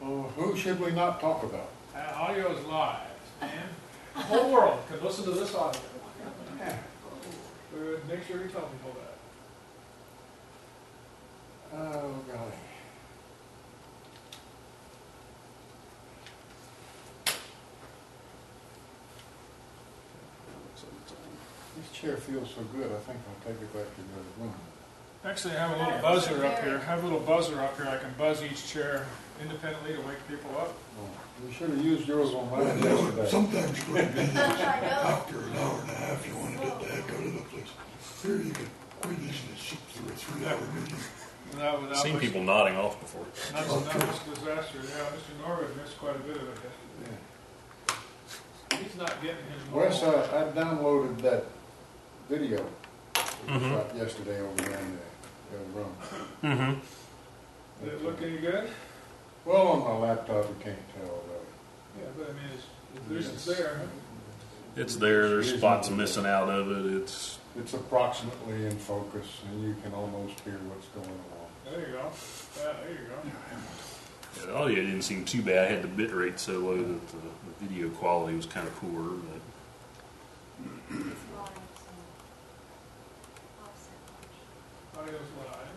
Who should we not talk about? Audio is live, man. The whole world can listen to this audio. Make sure you tell people that. Oh, golly. This chair feels so good, I think I'll take it back to the other room. Actually, I have a little buzzer up here. I can buzz each chair independently to wake people up. You should have used yours on mine yesterday. Sometimes you go to business after an hour and a half, you want to get the heck out of the place. Here you can quit listening to sit through a 3-hour meeting. I've seen people nodding off before. That's a disaster. Yeah, Mr. Norwood missed quite a bit of it yesterday. Yeah. He's not getting his Wes, I downloaded that video that was shot yesterday over there in the other room. Mm-hmm. Did it look any good? Well, on my laptop, you can't tell really. Yeah, but I mean, it's there. Huh? It's there. There's spots missing out of it. It's approximately in focus, and you can almost hear what's going on. There you go. Yeah, there you go. The audio didn't seem too bad. I had the bit rate so low that the video quality was kind of poor. But Audio's live.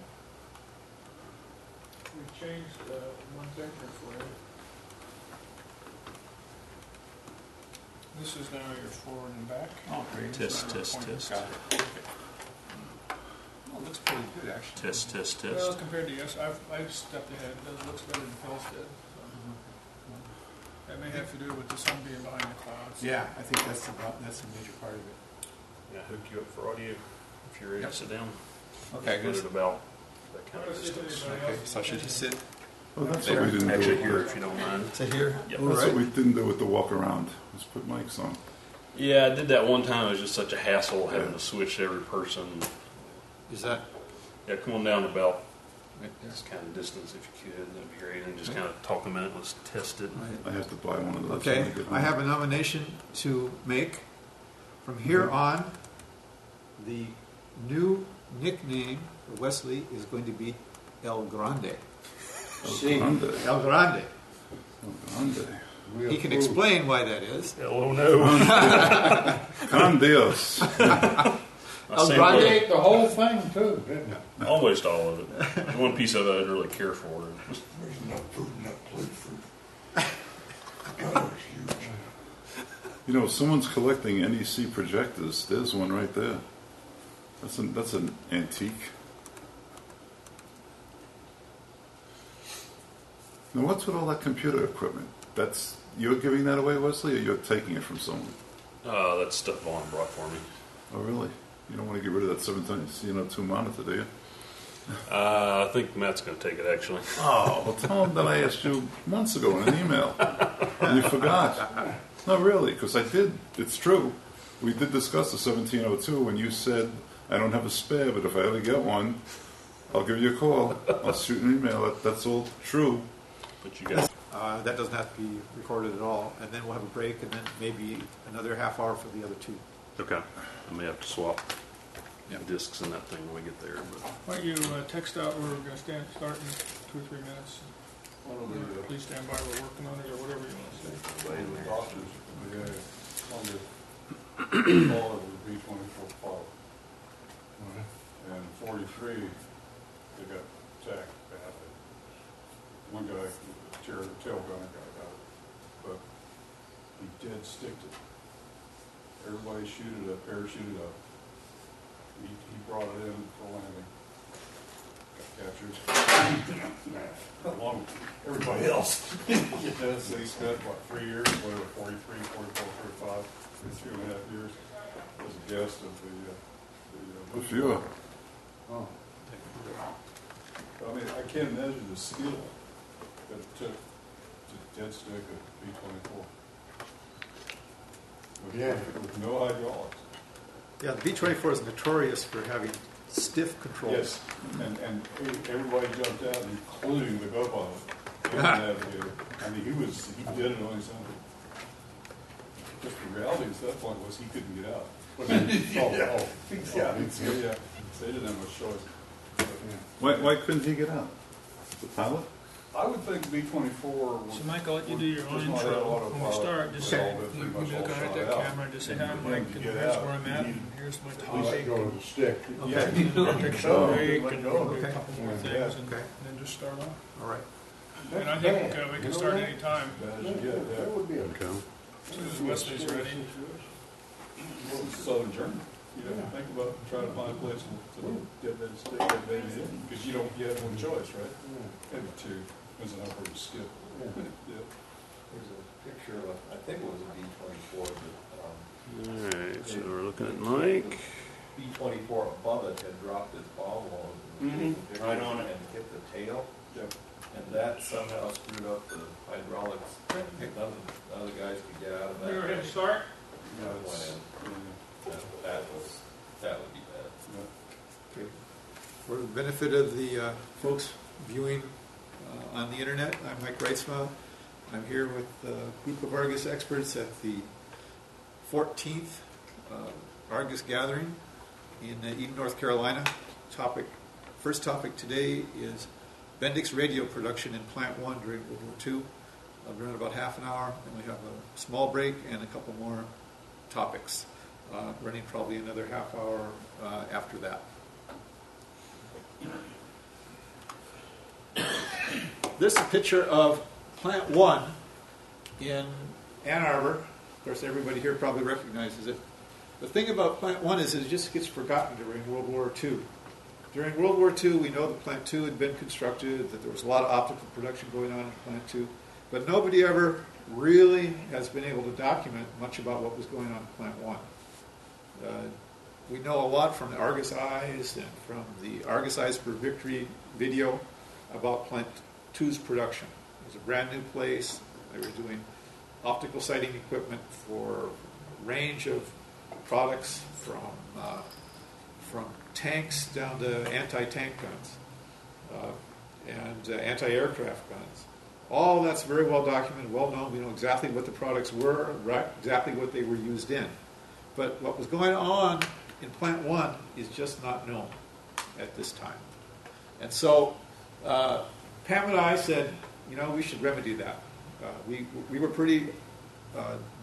We changed one thing for you. This is now your forward and back. Oh, great. test. Got it. Oh, it looks pretty good, actually. Test. Well, compared to yes, I've stepped ahead. It looks better than Phil's did. So. That may have to do with the sun being behind the clouds. Yeah, I think that's a major part of it. yeah, hook you up for audio if you're ready to sit down. Okay, Put good. it about that kind Let's of see if distance. anybody Okay, else so I should just sit Well, that's there. what we didn't Actually, do. here if you don't mind. Sit here? Yep. All That's right. what we didn't do with the walk around. Let's put mics on. Yeah, I did that one time. It was just such a hassle having to switch every person. Is that Yeah, come on down about right there? this kind of distance if you could. That'd be great. And just kind of talk a minute. Let's test it. I have to buy one of those. Okay, when I get home. I have a nomination to make. From here on, the new nickname for Wesley is going to be El Grande. El Grande. El Grande. El Grande. He can explain why that is. Oh no! Con Dios. El I Grande. ate the whole thing too, didn't I? Almost all of it. There's one piece of it I didn't really care for. There's enough food in that plate for God, it's huge. You know, if someone's collecting NEC projectors, there's one right there. That's an antique. Now, what's with all that computer equipment? You're giving that away, Wesley, or you're taking it from someone? That's stuff Vaughn brought for me. Oh, really? You don't want to get rid of that 7.2 monitor, do you? I think Matt's going to take it actually. Oh, well, tell him that I asked you months ago in an email, and you forgot. No, really, because I did. It's true. We did discuss the 1702, and you said, I don't have a spare, but if I ever get one, I'll give you a call. I'll shoot an email. That's all true. But you guys, That doesn't have to be recorded at all. And then we'll have a break, and then maybe another half hour for the other two. okay? I may have to swap discs in that thing when we get there. But Why don't you text out where we're going to start in 2 or 3 minutes. Please stand by. We're working on it, or whatever you want to say. The doctors, on the call of the B-24 fall. And 43, they got attacked badly. One guy, the tail gunner guy got it, but he dead sticked it. Everybody shooted up, parachuted up. He brought it in for landing. Got captured. Along with everybody else. So he spent, 3 years, whatever, 43, 44, 45, 2.5 years as a guest of the Good for you. Oh. I mean, I can't imagine the skill that it took to dead stick a B-24. With no hydraulics. Yeah, the B-24 is notorious for having stiff controls. Yes, and everybody jumped out, including the go-pilot, the navigator. I mean, he did it on his own. Just the reality at that point was he couldn't get out. They didn't have much choice. Why couldn't he get out? The pilot? I would think B-24 would. So Mike, I'll let you do your own does not have intro. autopilot. When we start, just They say, all go pretty you much look all right at shot that out. camera, and just say, hi, I'm But then Mike, to and get here's out, where I'm you at, need- and here's my Let topic. go of the stick. Okay, Yeah. and then take some go. break, Let and go. do a couple more Okay. things, and Okay. then just start off. All right. And I think we can start anytime, Bad as you get, yeah. That would be a Okay. as soon as Wesley's ready. Southern Germany. You know, think about trying to find a place to get that stick that baby in, because you have one choice, right? Maybe two, depends on how far you skip. Yeah. There's a picture of, I think it was a B-24, but Alright, so we're looking at Mike. B-24 above it had dropped its ball load. Mhm. Right on it. And hit the tail, Yep. and that somehow screwed up the hydraulics. None of the guys could get out of that. You ready to start? Yeah, Went it's- in. yeah, That would be bad. yeah. Okay. For the benefit of the folks viewing on the internet, I'm Mike Reitzma. I'm here with a group of Argus experts at the 14th Argus Gathering in Eden, North Carolina. First topic today is Bendix radio production in Plant 1 during World War II. We're in about half an hour, and we have a small break and a couple more topics, running probably another half hour after that. This is a picture of Plant 1 in Ann Arbor. Of course, everybody here probably recognizes it. The thing about Plant 1 is it just gets forgotten during World War II. During World War II, we know that Plant 2 had been constructed, that there was a lot of optical production going on in Plant 2, but nobody ever really has been able to document much about what was going on in Plant 1. We know a lot from the Argus Eyes and from the Argus Eyes for Victory video about Plant 2's production. It was a brand new place. They were doing optical sighting equipment for a range of products from tanks down to anti-tank guns and anti-aircraft guns. All that's very well documented, well known. We know exactly what the products were, right, exactly what they were used in. But what was going on in Plant 1 is just not known at this time. And so Pam and I said, we should remedy that. We were pretty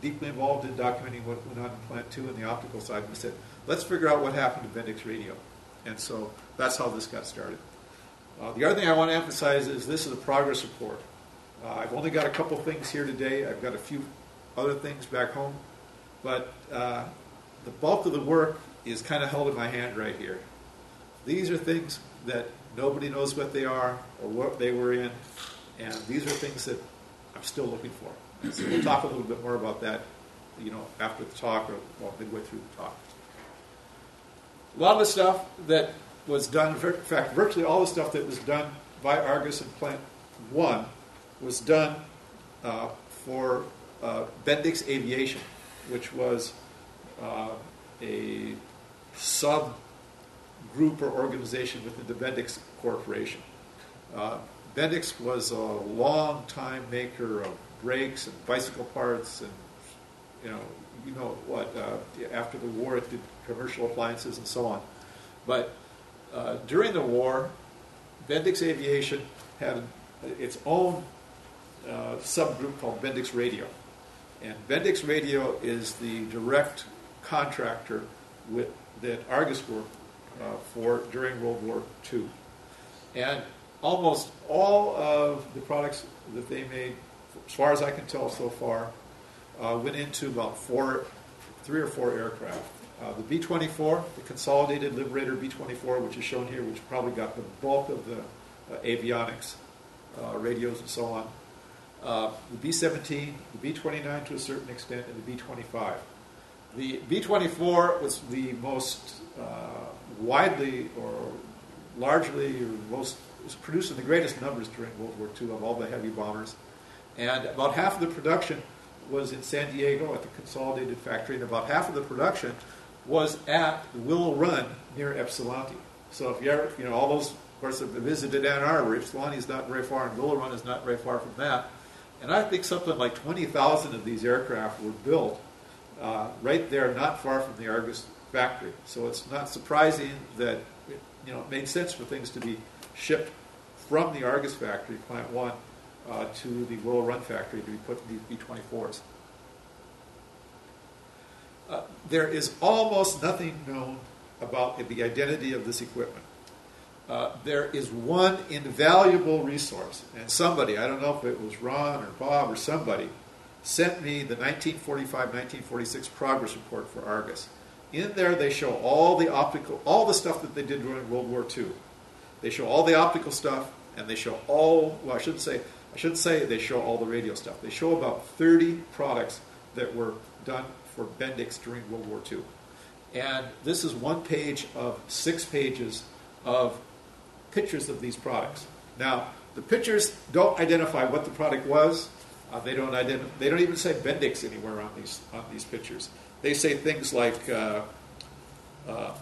deeply involved in documenting what went on in Plant 2 and the optical side. We said, let's figure out what happened to Bendix Radio. And so that's how this got started. The other thing I want to emphasize is this is a progress report. I've only got a couple things here today. I've got a few other things back home. But the bulk of the work is kind of held in my hand right here. These are things that nobody knows what they are or what they were in. And these are things that I'm still looking for. And so we'll talk a little bit more about that, after the talk or midway through the talk. A lot of the stuff that was done, in fact, virtually all the stuff that was done by Argus in Plant 1 was done for Bendix Aviation, which was a sub-group or organization within the Bendix Corporation. Bendix was a long-time maker of brakes and bicycle parts, and after the war it did commercial appliances and so on. But during the war, Bendix Aviation had its own subgroup called Bendix Radio. And Bendix Radio is the direct contractor that Argus worked for during World War II. And almost all of the products that they made, as far as I can tell so far, went into about 3 or 4 aircraft. The B-24, the Consolidated Liberator B-24, which is shown here, which probably got the bulk of the avionics, radios and so on. The B-17, the B-29 to a certain extent, and the B-25. The B-24 was the most widely or largely or most was produced in the greatest numbers during World War II of all the heavy bombers. And about half of the production was in San Diego at the Consolidated factory, and about half of the production was at Willow Run near Ypsilanti. So if you ever, all those, of course, have visited Ann Arbor, Ypsilanti is not very far, and Willow Run is not very far from that. And I think something like 20,000 of these aircraft were built right there, not far from the Argus factory. So it's not surprising that it made sense for things to be shipped from the Argus factory, Plant 1, to the Willow Run factory to be put in these B-24s. There is almost nothing known about the identity of this equipment. There is one invaluable resource, and somebody, I don't know if it was Ron or Bob or somebody, sent me the 1945-1946 progress report for Argus. In there they show all the stuff that they did during World War II. They show all the optical stuff, and they show I shouldn't say they show all the radio stuff. They show about 30 products that were done for Bendix during World War II. And this is one page of 6 pages of pictures of these products. Now, the pictures don't identify what the product was. They don't even say Bendix anywhere on these pictures. They say things like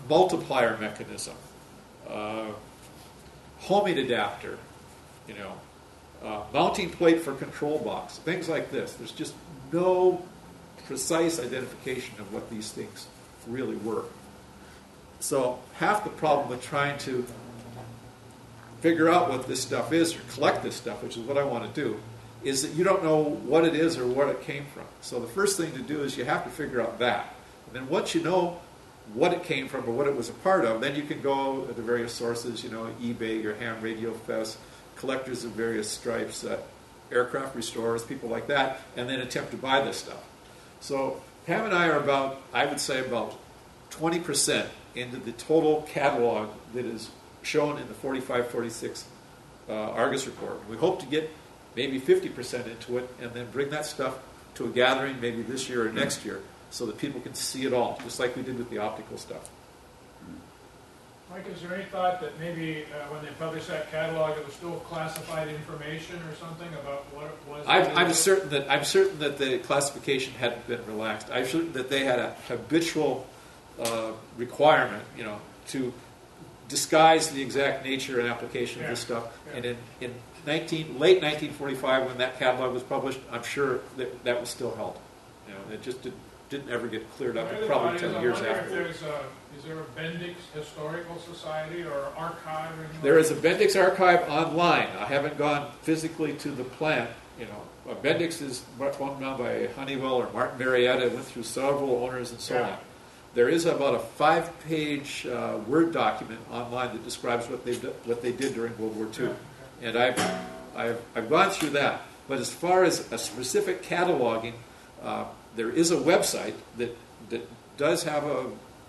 multiplier mechanism, homing adapter, mounting plate for control box, things like this. There's just no precise identification of what these things really were. So half the problem with trying to figure out what this stuff is or collect this stuff, which is what I want to do, is that you don't know what it is or where it came from. So the first thing to do is you have to figure out that. And then once you know what it came from or what it was a part of, then you can go to the various sources, eBay, your Ham Radio Fest, collectors of various stripes, aircraft restorers, people like that, and then attempt to buy this stuff. So Pam and I are about 20% into the total catalog that is shown in the 45-46 Argus report. We hope to get maybe 50% into it and then bring that stuff to a gathering maybe this year or next year so that people can see it all, just like we did with the optical stuff. Mike, is there any thought that maybe when they published that catalog, it was still classified information or something about what it was? I'm certain that the classification hadn't been relaxed. I'm certain that they had a habitual requirement, to disguise the exact nature and application of this stuff. Yeah. And in late 1945, when that catalog was published, I'm sure that was still held. It just didn't ever get cleared up. Probably 10 years after. Is there a Bendix Historical Society or archive? Or anything there is a Bendix archive online. I haven't gone physically to the plant. Bendix is run now by Honeywell or Martin Marietta. Went through several owners and so on. There is about a 5-page Word document online that describes what they did during World War II, and I've gone through that. But as far as a specific cataloging, there is a website that does have a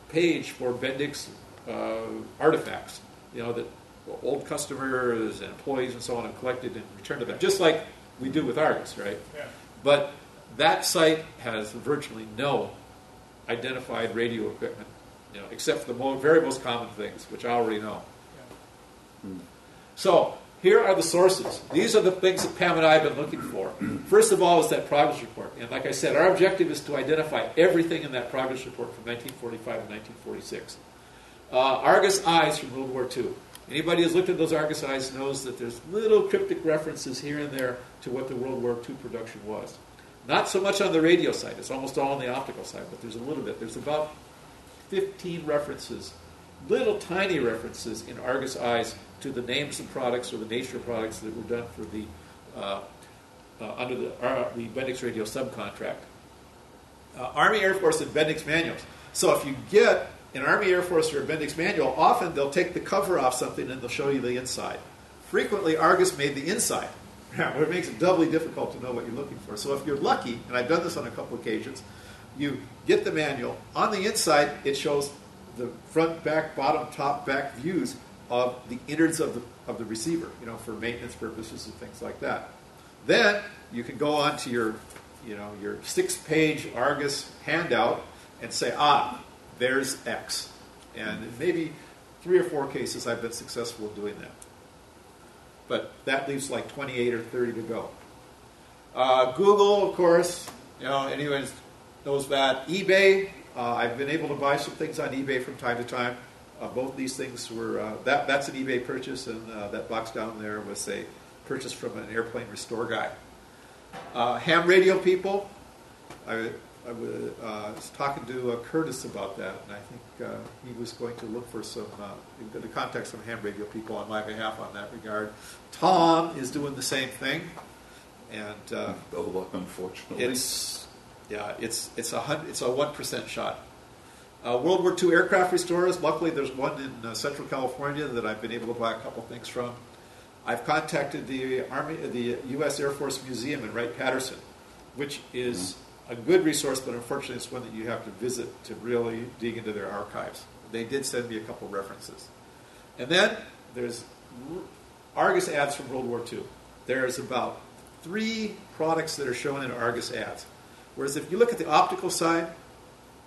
page for Bendix artifacts, that old customers and employees and so on have collected and returned to them, just like we do with Argus, right? Yeah. But that site has virtually no identified radio equipment, except for the very most common things, which I already know. Yeah. So here are the sources. These are the things that Pam and I have been looking for. First of all is that progress report. And like I said, our objective is to identify everything in that progress report from 1945 and 1946. Argus Eyes from World War II. Anybody who's looked at those Argus Eyes knows that there's little cryptic references here and there to what the World War II production was. Not so much on the radio side. It's almost all on the optical side, but there's a little bit. There's about 15 references, little tiny references in Argus Eyes to the names of products or the nature of products that were done for the under the Bendix Radio subcontract. Army, Air Force, and Bendix manuals. So if you get an Army, Air Force, or a Bendix manual, often they'll take the cover off something and they'll show you the inside. Frequently, Argus made the inside, it makes it doubly difficult to know what you're looking for. So if you're lucky, and I've done this on a couple occasions, you get the manual. On the inside, it shows the front, back, bottom, top, back views of the innards of the receiver, for maintenance purposes and things like that. Then you can go on to your 6-page Argus handout and say, there's X. And in maybe 3 or 4 cases I've been successful in doing that. But that leaves like 28 or 30 to go. Google, of course, anyone knows that. eBay, I've been able to buy some things on eBay from time to time. Both these things were, that's an eBay purchase, and that box down there was a purchase from an airplane restore guy. Ham radio people, I was talking to Curtis about that, and I think he was going to look for some, to contact some ham radio people on my behalf on that regard. Tom is doing the same thing, and Double luck, unfortunately. it's a 1% shot. World War II aircraft restorers. Luckily, there's one in Central California that I've been able to buy a couple things from. I've contacted the U.S. Air Force Museum in Wright-Patterson, which is a good resource, but unfortunately, it's one that you have to visit to really dig into their archives. They did send me a couple references, and then there's Argus ads from World War II. There's about 3 products that are shown in Argus ads. Whereas if you look at the optical side,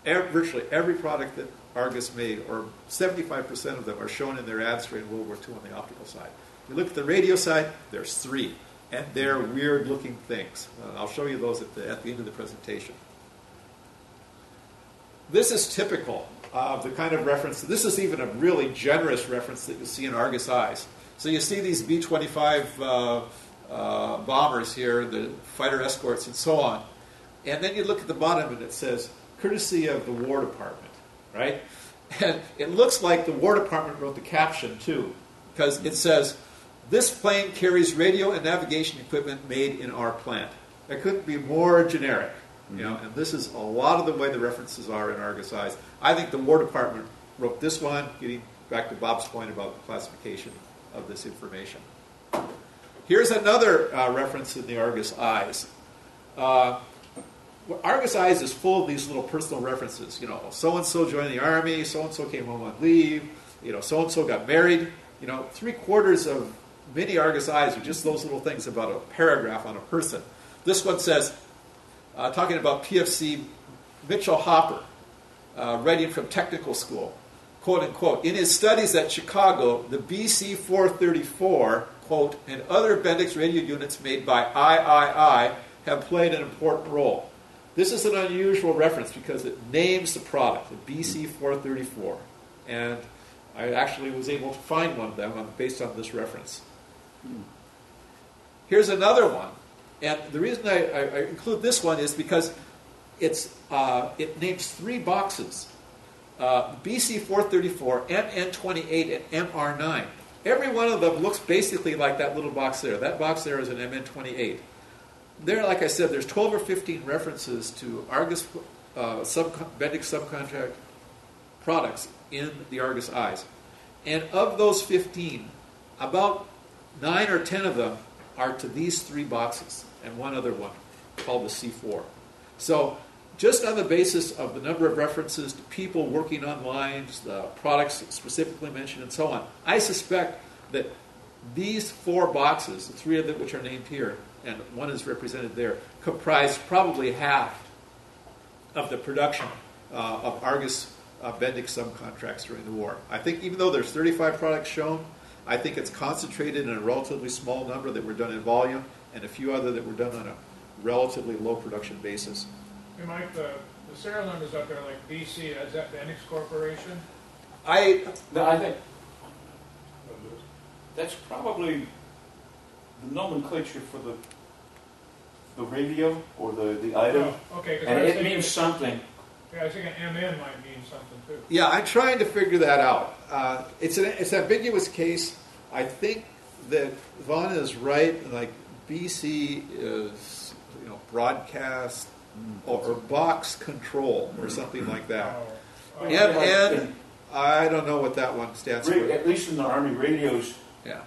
virtually every product that Argus made, or 75% of them, are shown in their ads during World War II on the optical side. If you look at the radio side, there's 3, and they're weird-looking things. I'll show you those at the end of the presentation. This is typical of the kind of reference. This is even a really generous reference that you see in Argus Eyes. So you see these B-25 bombers here, the fighter escorts, and so on. And then you look at the bottom, and it says, courtesy of the War Department, right? And it looks like the War Department wrote the caption, too, because it says, this plane carries radio and navigation equipment made in our plant. It couldn't be more generic, you know, and this is a lot of the way the references are in Argus Eyes. I think the War Department wrote this one, getting back to Bob's point about the classification of this information. Here's another reference in the Argus Eyes. Argus Eyes is full of these little personal references. You know, so-and-so joined the Army, so-and-so came home on leave, you know, so-and-so got married. You know, 3/4 of many Argus Eyes are just those little things about a paragraph on a person. This one says, talking about PFC Mitchell Hopper, writing from technical school, quote unquote, in his studies at Chicago, the BC-434, quote, and other Bendix radio units made by III have played an important role. This is an unusual reference because it names the product, the BC-434, and I actually was able to find one of them based on this reference. Here's another one, and the reason I include this one is because it names 3 boxes, BC-434, MN-28, and MR-9. Every one of them looks basically like that little box there. That box there is an MN-28. There, like I said, there's 12 or 15 references to Argus Bendix subcontract products in the Argus Eyes. And of those 15, about 9 or 10 of them are to these 3 boxes, and one other one called the C4. So just on the basis of the number of references to people working on lines, the products specifically mentioned, and so on, I suspect that these 4 boxes, the 3 of them which are named here, and one is represented there, comprise probably half of the production of Argus Bendix subcontracts during the war. I think even though there's 35 products shown, I think it's concentrated in a relatively small number that were done in volume, and a few other that were done on a relatively low production basis. Hey Mike, the serial numbers up there, like BC, is that Bendix Corporation? I think that's probably the nomenclature for the radio or the item, Oh, okay, 'cause I and was it thinking- means something. Yeah, I was thinking MN might mean something too. Yeah, I'm trying to figure that out. It's an ambiguous case. I think that Vaughn is right. Like BC is, you know, broadcast or box control or something like that. Oh, And I don't know what that one stands for. At least in the Army radios, Yeah.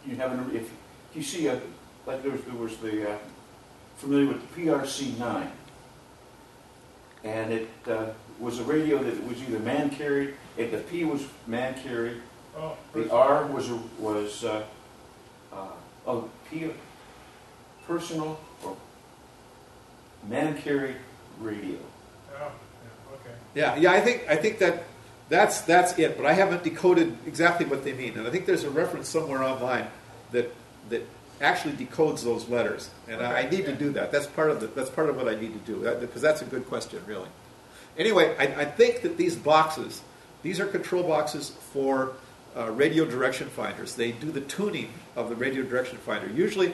you have if you see like there was the familiar with the PRC-9, and it was a radio that was either man carried. The P was man carried. Oh, The R was P personal or man carried radio. Oh, yeah, okay. Yeah. I think that's it. But I haven't decoded exactly what they mean, and I think there's a reference somewhere online that actually decodes those letters, and I need to do that. That's part of what I need to do, because that's a good question, really. Anyway, I think that these boxes, these are control boxes for radio direction finders. They do the tuning of the radio direction finder. Usually,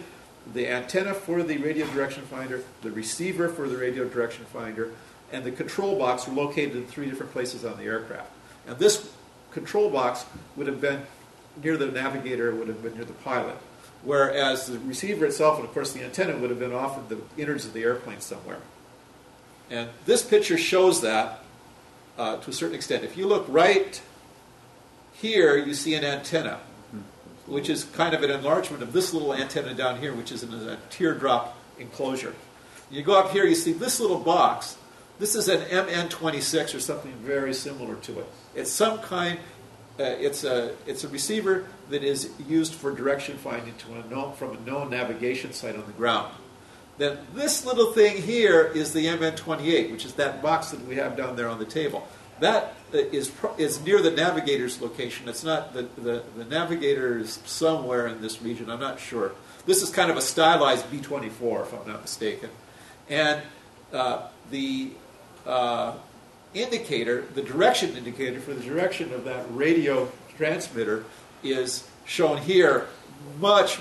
the antenna for the radio direction finder, the receiver for the radio direction finder, and the control box were located in 3 different places on the aircraft. And this control box would have been near the navigator, would have been near the pilot, whereas the receiver itself and, of course, the antenna would have been off in the innards of the airplane somewhere. And this picture shows that to a certain extent. If you look right here, you see an antenna, which is kind of an enlargement of this little antenna down here, which is in a teardrop enclosure. You go up here, you see this little box. This is an MN26 or something very similar to it. It's some kind. It's a receiver that is used for direction finding from a known navigation site on the ground. Then this little thing here is the MN28, which is that box that we have down there on the table. That is near the navigator's location. It's not the navigator is somewhere in this region. I'm not sure. This is kind of a stylized B-24, if I'm not mistaken. And the indicator, the direction indicator for the direction of that radio transmitter is shown here, much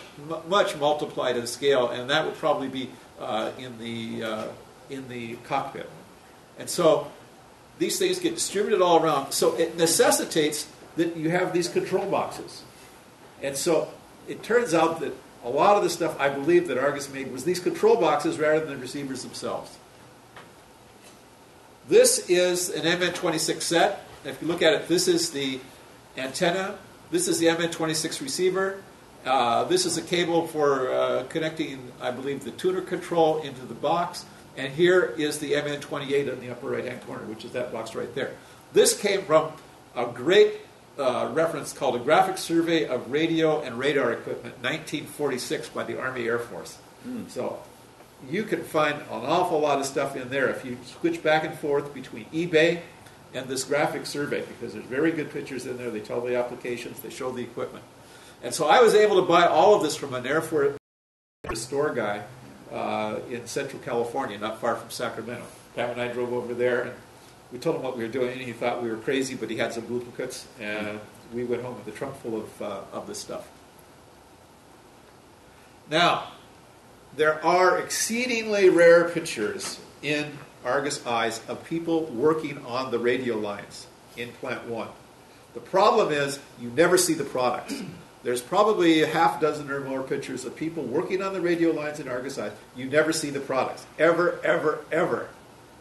multiplied in scale, and that would probably be in the cockpit. And so these things get distributed all around. So it necessitates that you have these control boxes. And so it turns out that a lot of the stuff I believe that Argus made was these control boxes rather than the receivers themselves. This is an MN26 set. If you look at it, this is the antenna. This is the MN26 receiver. This is a cable for connecting, I believe, the tuner control into the box. And here is the MN28 in the upper right-hand corner, which is that box right there. This came from a great reference called A Graphic Survey of Radio and Radar Equipment, 1946, by the Army Air Force. So you can find an awful lot of stuff in there if you switch back and forth between eBay and this graphic survey, because there's very good pictures in there. They tell the applications, they show the equipment. And so I was able to buy all of this from an Air Force store guy in Central California, not far from Sacramento. Pat and I drove over there, and we told him what we were doing, and he thought we were crazy, but he had some duplicates, and we went home with a trunk full of this stuff. Now, there are exceedingly rare pictures in Argus Eyes of people working on the radio lines in Plant 1. The problem is you never see the products. There's probably a half dozen or more pictures of people working on the radio lines in Argus Eyes. You never see the products. Ever, ever, ever.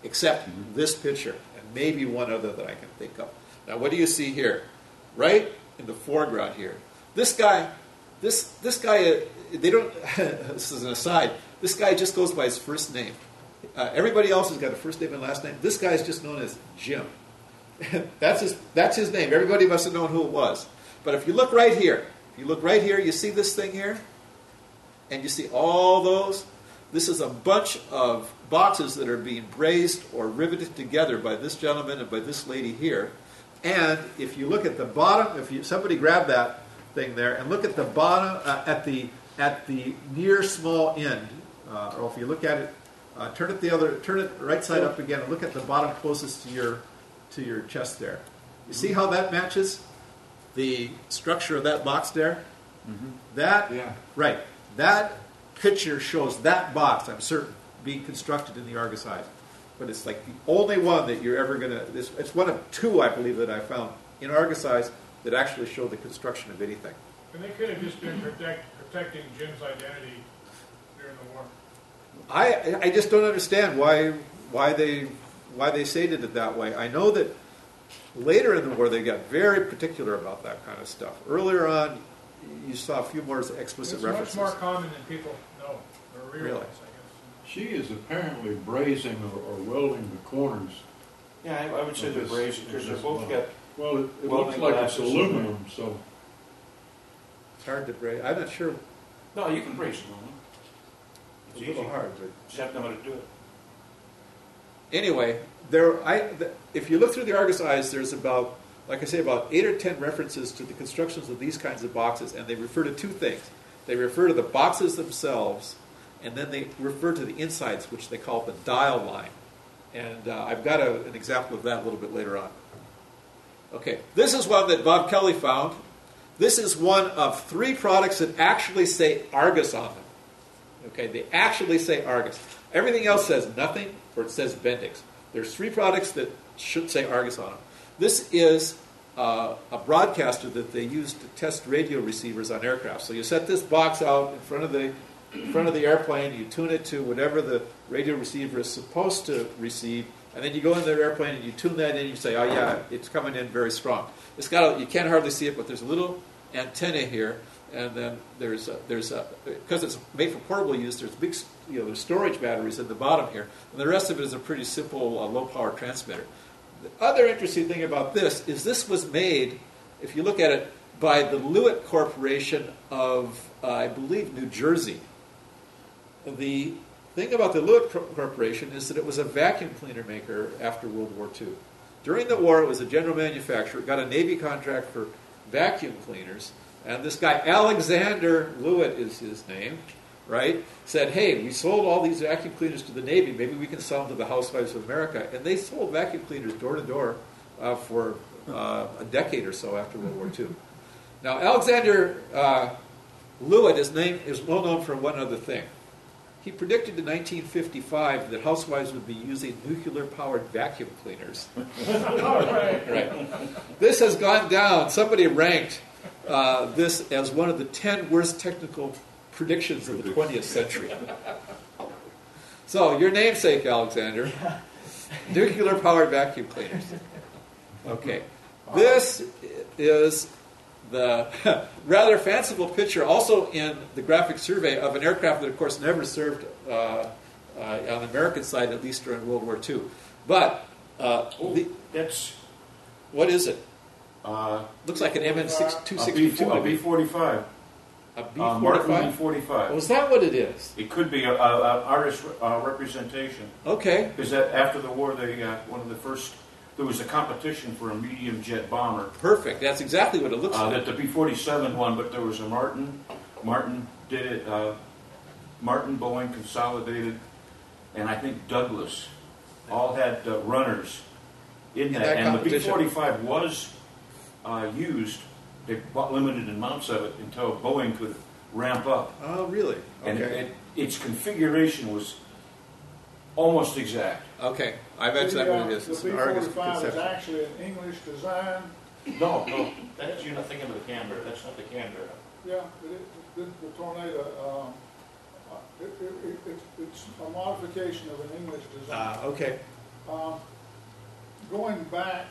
Except this picture. And maybe one other that I can think of. Now, what do you see here? Right in the foreground here. This guy, they don't, this is an aside, this guy just goes by his first name. Everybody else has got a first name and last name. This guy is just known as Jim. That's his name. Everybody must have known who it was. But if you look right here, you see this thing here? And you see all those? This is a bunch of boxes that are being brazed or riveted together by this gentleman and by this lady here. And if you look at the bottom, somebody grab that thing there and look at the bottom, at the near small end, or if you look at it, turn it right side up again and look at the bottom closest to your chest there. You see how that matches the structure of that box there? Right. That picture shows that box, I'm certain, being constructed in the Argus Eyes. But it's like the only one that you're ever going to... It's one of two, I believe, that I found in Argus Eyes that actually show the construction of anything. And they could have just been protecting Jim's identity during the war. I just don't understand why they stated it that way. I know that later in the war they got very particular about that kind of stuff. Earlier on, you saw a few more explicit references. It's much more common than people know or realize, Really? I guess. She is apparently brazing or welding the corners. Yeah, I would say they're brazing because they're both got. Well, it looks Welding like glasses it's aluminum, so. It's hard to braze. I'm not sure. No, you can braze them. It's It's a little easy. hard, but... Just have to know how to do it. Anyway, if you look through the Argus Eyes, there's about, like I say, about 8 or 10 references to the constructions of these kinds of boxes, and they refer to two things. They refer to the boxes themselves, and then they refer to the insides, which they call the dial line. And I've got an example of that a little bit later on. Okay, this is one that Bob Kelly found. This is one of 3 products that actually say Argus on them. Okay, they actually say Argus. Everything else says nothing, or it says Bendix. There's 3 products that should say Argus on them. This is a broadcaster that they use to test radio receivers on aircraft. So you set this box out in front of the airplane, you tune it to whatever the radio receiver is supposed to receive, and then you go into the airplane and you tune that in and you say, oh yeah, it's coming in very strong. It's got you can't hardly see it, but there's a little antenna here, and then there's because it's made for portable use, there's big, there's storage batteries at the bottom here, and the rest of it is a pretty simple low power transmitter. The other interesting thing about this was made, if you look at it, by the Lewitt Corporation of, I believe, New Jersey. The thing about the Lewitt Corporation is that it was a vacuum cleaner maker after World War II. During the war, it was a general manufacturer. It got a Navy contract for vacuum cleaners, and this guy, Alexander Lewitt is his name, right, said, hey, we sold all these vacuum cleaners to the Navy, maybe we can sell them to the housewives of America. And they sold vacuum cleaners door to door for a decade or so after World War II. Now, Alexander Lewitt is well known for one other thing. He predicted in 1955 that housewives would be using nuclear-powered vacuum cleaners. Right. This has gone down. Somebody ranked this as one of the 10 worst technical predictions of the 20th century. So, your namesake, Alexander. Nuclear-powered vacuum cleaners. Okay. This is the rather fanciful picture, also in the graphic survey, of an aircraft that, of course, never served on the American side, at least during World War II. But That's what is it? Looks like an MN262. a B-45. A B-45? Martin B-45. Was that what it is? It could be an artist representation. Okay. Because after the war, they one of the first, there was a competition for a medium jet bomber. Perfect. That's exactly what it looks like. That the B-47 won, but there was a Martin. Martin did it. Martin, Boeing, Consolidated, and I think Douglas all had runners in that. And the B-45 was used. They bought limited amounts of it until Boeing could ramp up. Oh, really? Okay. And its configuration was almost exact. Okay. I bet you that what it is. The It's an Argus B-45 is conception. actually an English design. No, that's you're not thinking of the Canberra. That's not the Canberra. Yeah, the Tornado, it's a modification of an English design. Okay. Going back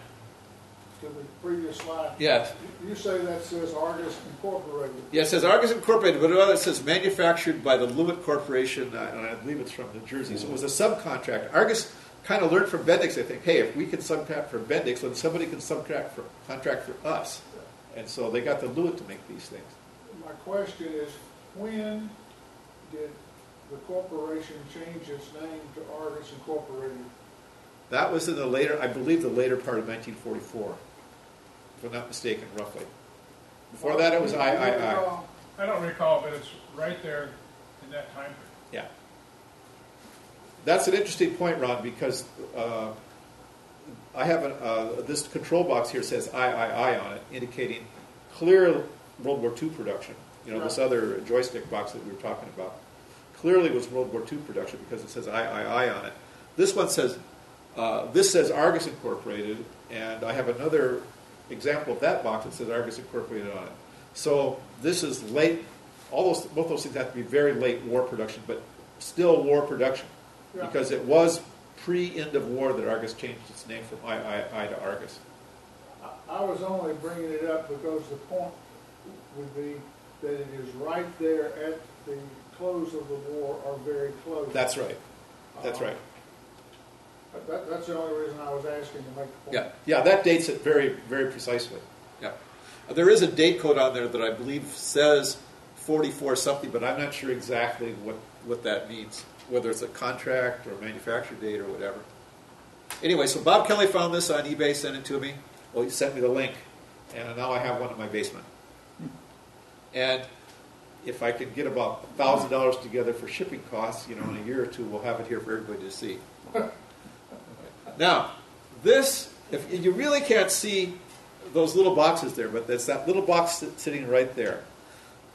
to the previous slide. Yes. You say that says Argus Incorporated. Yeah, it says Argus Incorporated, but it says manufactured by the Lewitt Corporation, and I believe it's from New Jersey. So it was a subcontract. Argus kind of learned from Bendix, I think, hey, if we can subcontract for Bendix, then somebody can contract for us. And so they got the Lewitt to make these things. My question is, when did the corporation change its name to Argus Incorporated? That was in the later, I believe, the later part of 1944, if I'm not mistaken, roughly. Before that, it was III. I don't recall, but it's right there in that time period. Yeah. That's an interesting point, Ron, because I have this control box here says III on it, indicating clear World War II production. You know, this other joystick box that we were talking about clearly was World War II production because it says III on it. This one says, this says Argus Incorporated, and I have another example of that box that says Argus Incorporated on it. So this is late. Both those things have to be very late war production, but still war production. Yeah. Because it was pre-end of war that Argus changed its name from III to Argus. I was only bringing it up because the point would be that it is right there at the close of the war, or very close. That's right. That's right. That's the only reason I was asking to make the point. Yeah, that dates it very, very precisely. Yeah. There is a date code on there that I believe says 44 something, but I'm not sure exactly what that means, whether it's a contract or a manufacture date or whatever. Anyway, so Bob Kelly found this on eBay, sent it to me. Well, he sent me the link, and now I have one in my basement. And if I can get about $1,000 together for shipping costs, in a year or two, we'll have it here for everybody to see. Now, this, if you really can't see those little boxes there, but that's that little box sitting right there.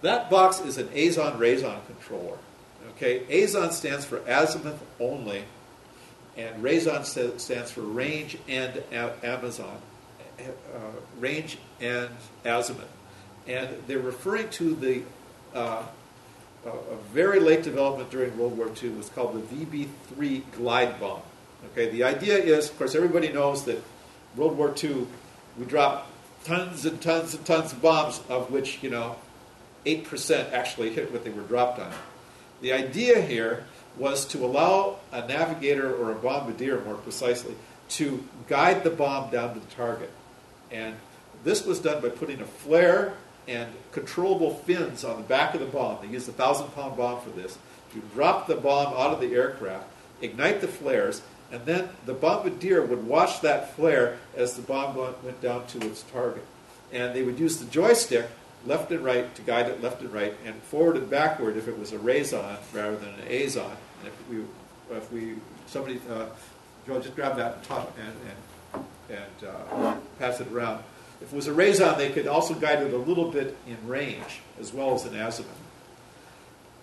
That box is an Azon-Razon controller. Okay, AZON stands for azimuth only, and RAZON stands for range and Amazon, range and azimuth. And they're referring to the a very late development during World War II. Was called the VB-3 glide bomb. Okay, the idea is, of course, everybody knows that World War II, we dropped tons and tons and tons of bombs, of which 8% actually hit what they were dropped on. The idea here was to allow a navigator or a bombardier, more precisely, to guide the bomb down to the target. And this was done by putting a flare and controllable fins on the back of the bomb. They used a 1,000-pound bomb for this. You drop the bomb out of the aircraft, ignite the flares, and then the bombardier would watch that flare as the bomb went down to its target. And they would use the joystick left and right to guide it left and right, and forward and backward if it was a RAZON rather than an AZON. And somebody, Joe, just grab that and talk and pass it around. If it was a RAZON, they could also guide it a little bit in range as well as an azimuth.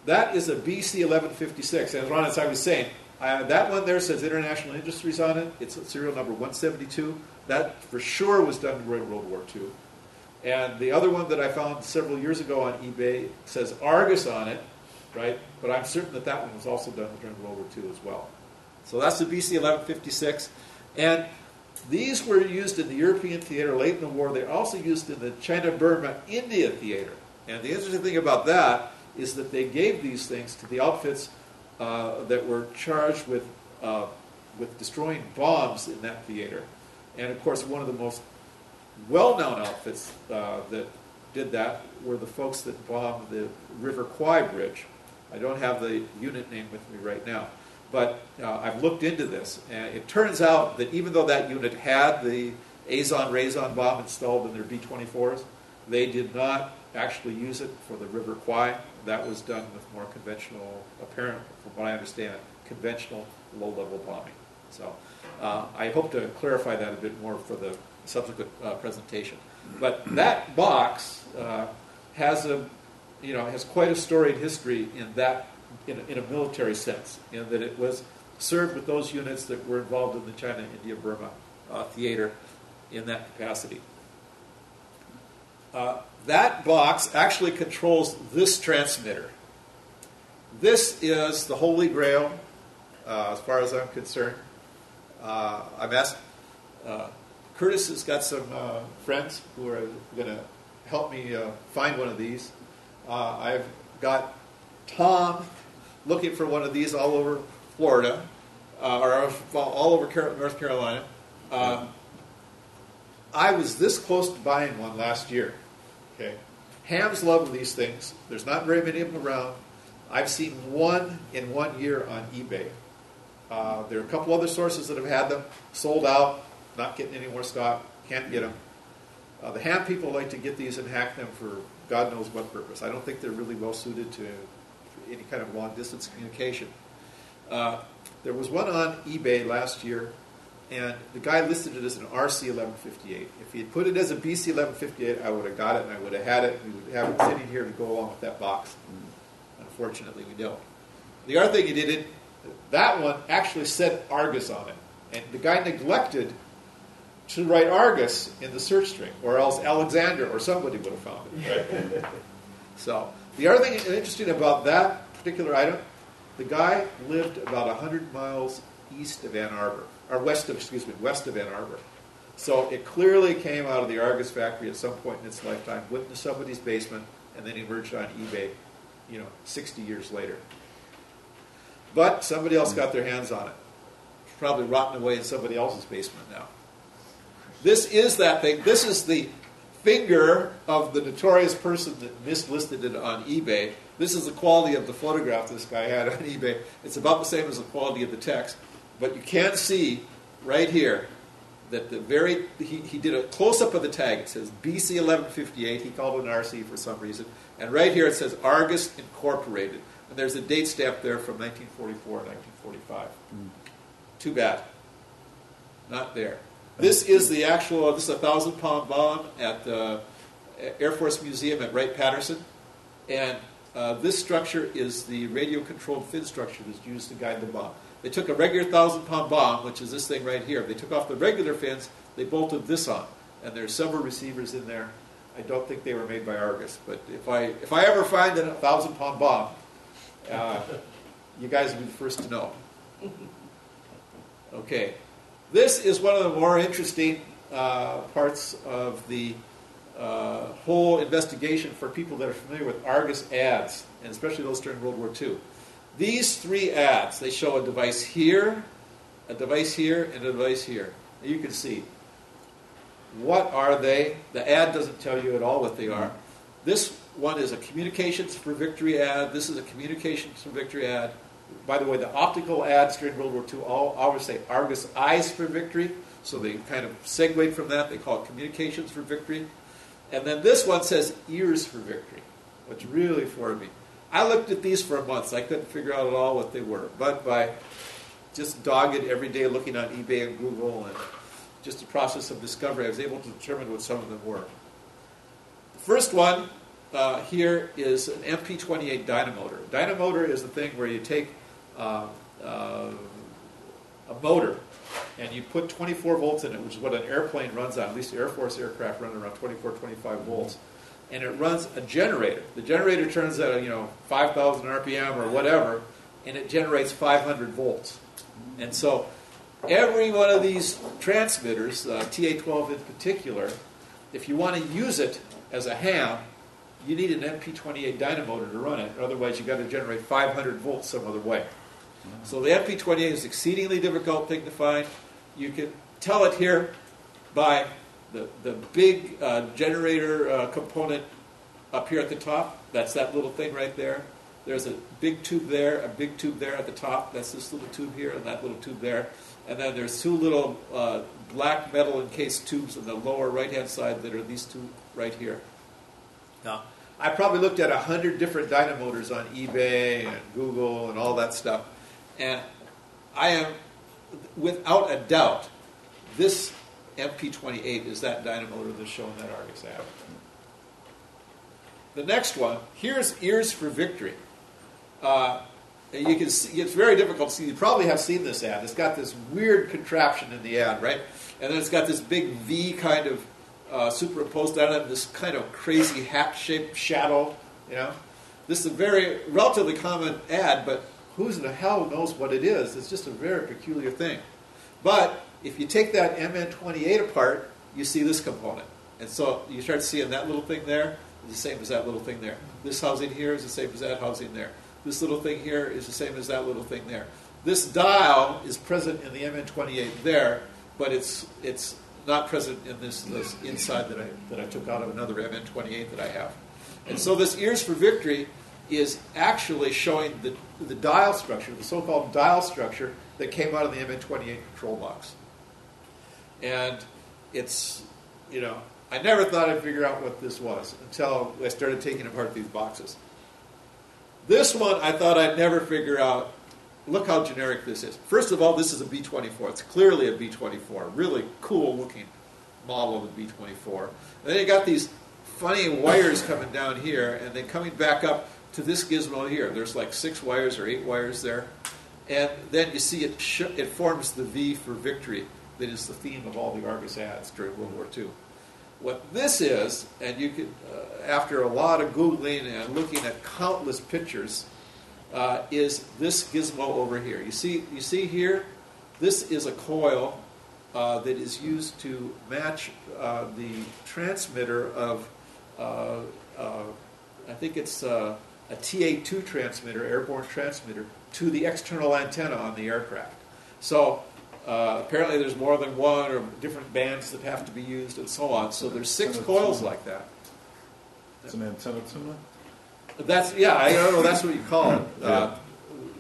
That is a BC-1156, and as I was saying, that one there says International Industries on it. It's serial number 172. That for sure was done during World War II. And the other one that I found several years ago on eBay says Argus on it, right? But I'm certain that that one was also done during World War II as well. So that's the BC-1156. And these were used in the European theater late in the war. They're also used in the China-Burma-India theater. And the interesting thing about that is that they gave these things to the outfits that were charged with destroying bombs in that theater. And of course, one of the most well-known outfits that did that were the folks that bombed the River Kwai Bridge. I don't have the unit name with me right now, but I've looked into this, and it turns out that even though that unit had the AZON-RAZON bomb installed in their B-24s, they did not actually use it for the River Kwai. That was done with more conventional, apparently, from what I understand, conventional low-level bombing. So I hope to clarify that a bit more for the subsequent presentation. But that box has quite a storied history in a military sense, in that it was served with those units that were involved in the China-India-Burma theater in that capacity. That box actually controls this transmitter. This is the Holy Grail, as far as I'm concerned. I've asked, Curtis has got some friends who are going to help me find one of these. I've got Tom looking for one of these all over Florida, or all over North Carolina. I was this close to buying one last year. Okay, hams love these things. There's not very many of them around. I've seen one in 1 year on eBay. There are a couple other sources that have had them, sold out, not getting any more stock, can't get them. The ham people like to get these and hack them for God knows what purpose. I don't think they're really well suited to any kind of long distance communication. There was one on eBay last year, and the guy listed it as an RC-1158. If he had put it as a BC-1158, I would have got it and I would have had it. We would have it sitting here to go along with that box. Unfortunately, we don't. The other thing he did, that one actually said Argus on it. And the guy neglected to write Argus in the search string, or else Alexander or somebody would have found it. Right? So, the other thing interesting about that particular item, the guy lived about 100 miles east of Ann Arbor, or west of Ann Arbor. So it clearly came out of the Argus factory at some point in its lifetime, went into somebody's basement, and then emerged on eBay, 60 years later. But somebody else got their hands on it. It's probably rotting away in somebody else's basement now. This is that thing. This is the finger of the notorious person that mislisted it on eBay. This is the quality of the photograph this guy had on eBay. It's about the same as the quality of the text. But you can see right here that he did a close-up of the tag. It says BC-1158. He called it an RC for some reason. And right here it says Argus Incorporated. And there's a date stamp there from 1944 and 1945. Too bad. Not there. This is the actual, this is a 1,000-pound bomb at the Air Force Museum at Wright-Patterson. And This structure is the radio-controlled fin structure that's used to guide the bomb. They took a regular 1,000-pound bomb, which is this thing right here. They took off the regular fins, they bolted this on, and there's several receivers in there. I don't think they were made by Argus, but if I ever find a 1,000-pound bomb, you guys will be the first to know. Okay, this is one of the more interesting parts of the whole investigation for people that are familiar with Argus ads, and especially those during World War II. These 3 ads, they show a device here, a device here, and a device here. You can see. What are they? The ad doesn't tell you at all what they are. This one is a Communications for Victory ad. This is a Communications for Victory ad. By the way, the optical ads during World War II always say Argus Eyes for Victory, so they kind of segued from that. They call it Communications for Victory. And then this one says Ears for Victory, which really floored me. I looked at these for months. I couldn't figure out at all what they were. But by just dogged every day looking on eBay and Google and just a process of discovery, I was able to determine what some of them were. The first one here is an MP28 dynamotor. Dynamotor is the thing where you take a motor and you put 24 volts in it, which is what an airplane runs on. At least Air Force aircraft run around 24, 25 volts. And it runs a generator. The generator turns at 5,000 RPM or whatever, and it generates 500 volts. And so every one of these transmitters, TA12 in particular, if you want to use it as a ham, you need an MP28 dynamotor to run it. Otherwise, you've got to generate 500 volts some other way. So the MP28 is an exceedingly difficult thing to find. You can tell it here by the big generator component up here at the top. That's that little thing right there. There's a big tube there, a big tube there at the top. That's this little tube here and that little tube there. And then there's 2 little black metal encased tubes on the lower right-hand side that are these 2 right here. Now, I probably looked at 100 different dynamotors on eBay and Google and all that stuff. And I am, without a doubt, this MP28 is that dynamotor that's shown in that Argus ad. The next one, here's Ears for Victory. You can see, it's very difficult to see. You probably have seen this ad. It's got this weird contraption in the ad, right? And then it's got this big V kind of superimposed on it, this kind of crazy hat-shaped shadow, This is a very relatively common ad, but who the hell knows what it is? It's just a very peculiar thing. But if you take that MN28 apart, you see this component. And so you start seeing that little thing there is the same as that little thing there. This housing here is the same as that housing there. This little thing here is the same as that little thing there. This dial is present in the MN28 there, but it's not present in this inside that I took out of another MN28 that I have. And so this Ears for Victory is actually showing the dial structure, the so-called dial structure that came out of the MN28 control box. And it's, I never thought I'd figure out what this was until I started taking apart these boxes. This one I thought I'd never figure out. Look how generic this is. First of all, this is a B-24. It's clearly a B-24. Really cool looking model of a B-24. And then you got these funny wires coming down here and then coming back up to this gizmo here. There's like 6 wires or 8 wires there. And then you see it forms the V for Victory that is the theme of all the Argus ads during World War II. What this is, and you could, after a lot of Googling and looking at countless pictures, is this gizmo over here. You see here, this is a coil that is used to match the transmitter of, I think it's a TA2 transmitter, airborne transmitter, to the external antenna on the aircraft. So apparently there's more than one or different bands that have to be used and so on. So there's 6 coils like that. It's an antenna tuner? I don't know, that's what you call it.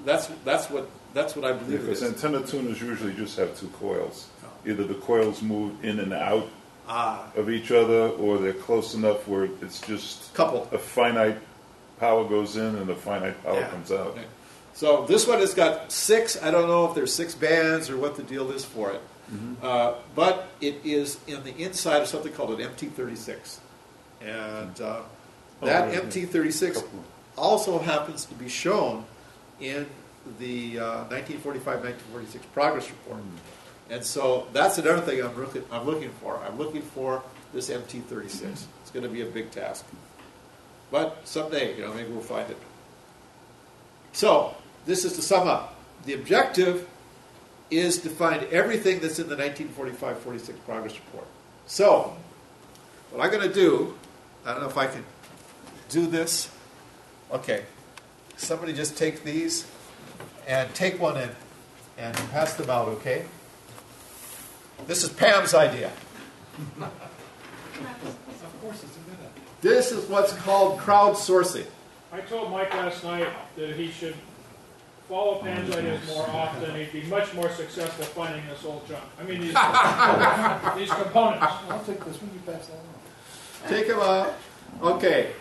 That's what I believe it is. Because antenna tuners usually just have 2 coils. Either the coils move in and out of each other, or they're close enough where it's just a finite power goes in and a finite power comes out. Okay. So this one has got 6. I don't know if there's 6 bands or what the deal is for it. Mm-hmm. But it is in the inside of something called an MT36. And that MT36 also happens to be shown in the 1945-1946 progress report. And so that's another thing I'm looking for. I'm looking for this MT-36. It's going to be a big task. But someday, maybe we'll find it. So, this is to sum up. The objective is to find everything that's in the 1945-46 progress report. So, what I'm going to do, I don't know if I can do this. Okay. Somebody just take these and take one and pass them out, okay? This is Pam's idea. Of course, it's a good idea. This is what's called crowdsourcing. I told Mike last night that he should follow Pam's ideas more often. He'd be much more successful finding this old junk. I mean, these components. I'll take this one, you pass that on. Take them out. Okay.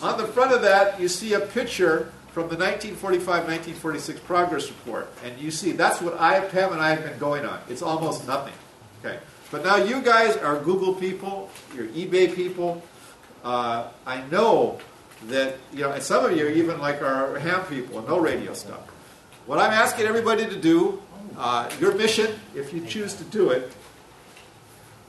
On the front of that, you see a picture from the 1945-1946 progress report. And you see, that's what Pam and I have been going on. It's almost nothing. Okay. But now you guys are Google people, you're eBay people. I know that, and some of you are even like our ham people and no radio stuff. What I'm asking everybody to do, your mission, if you choose to do it,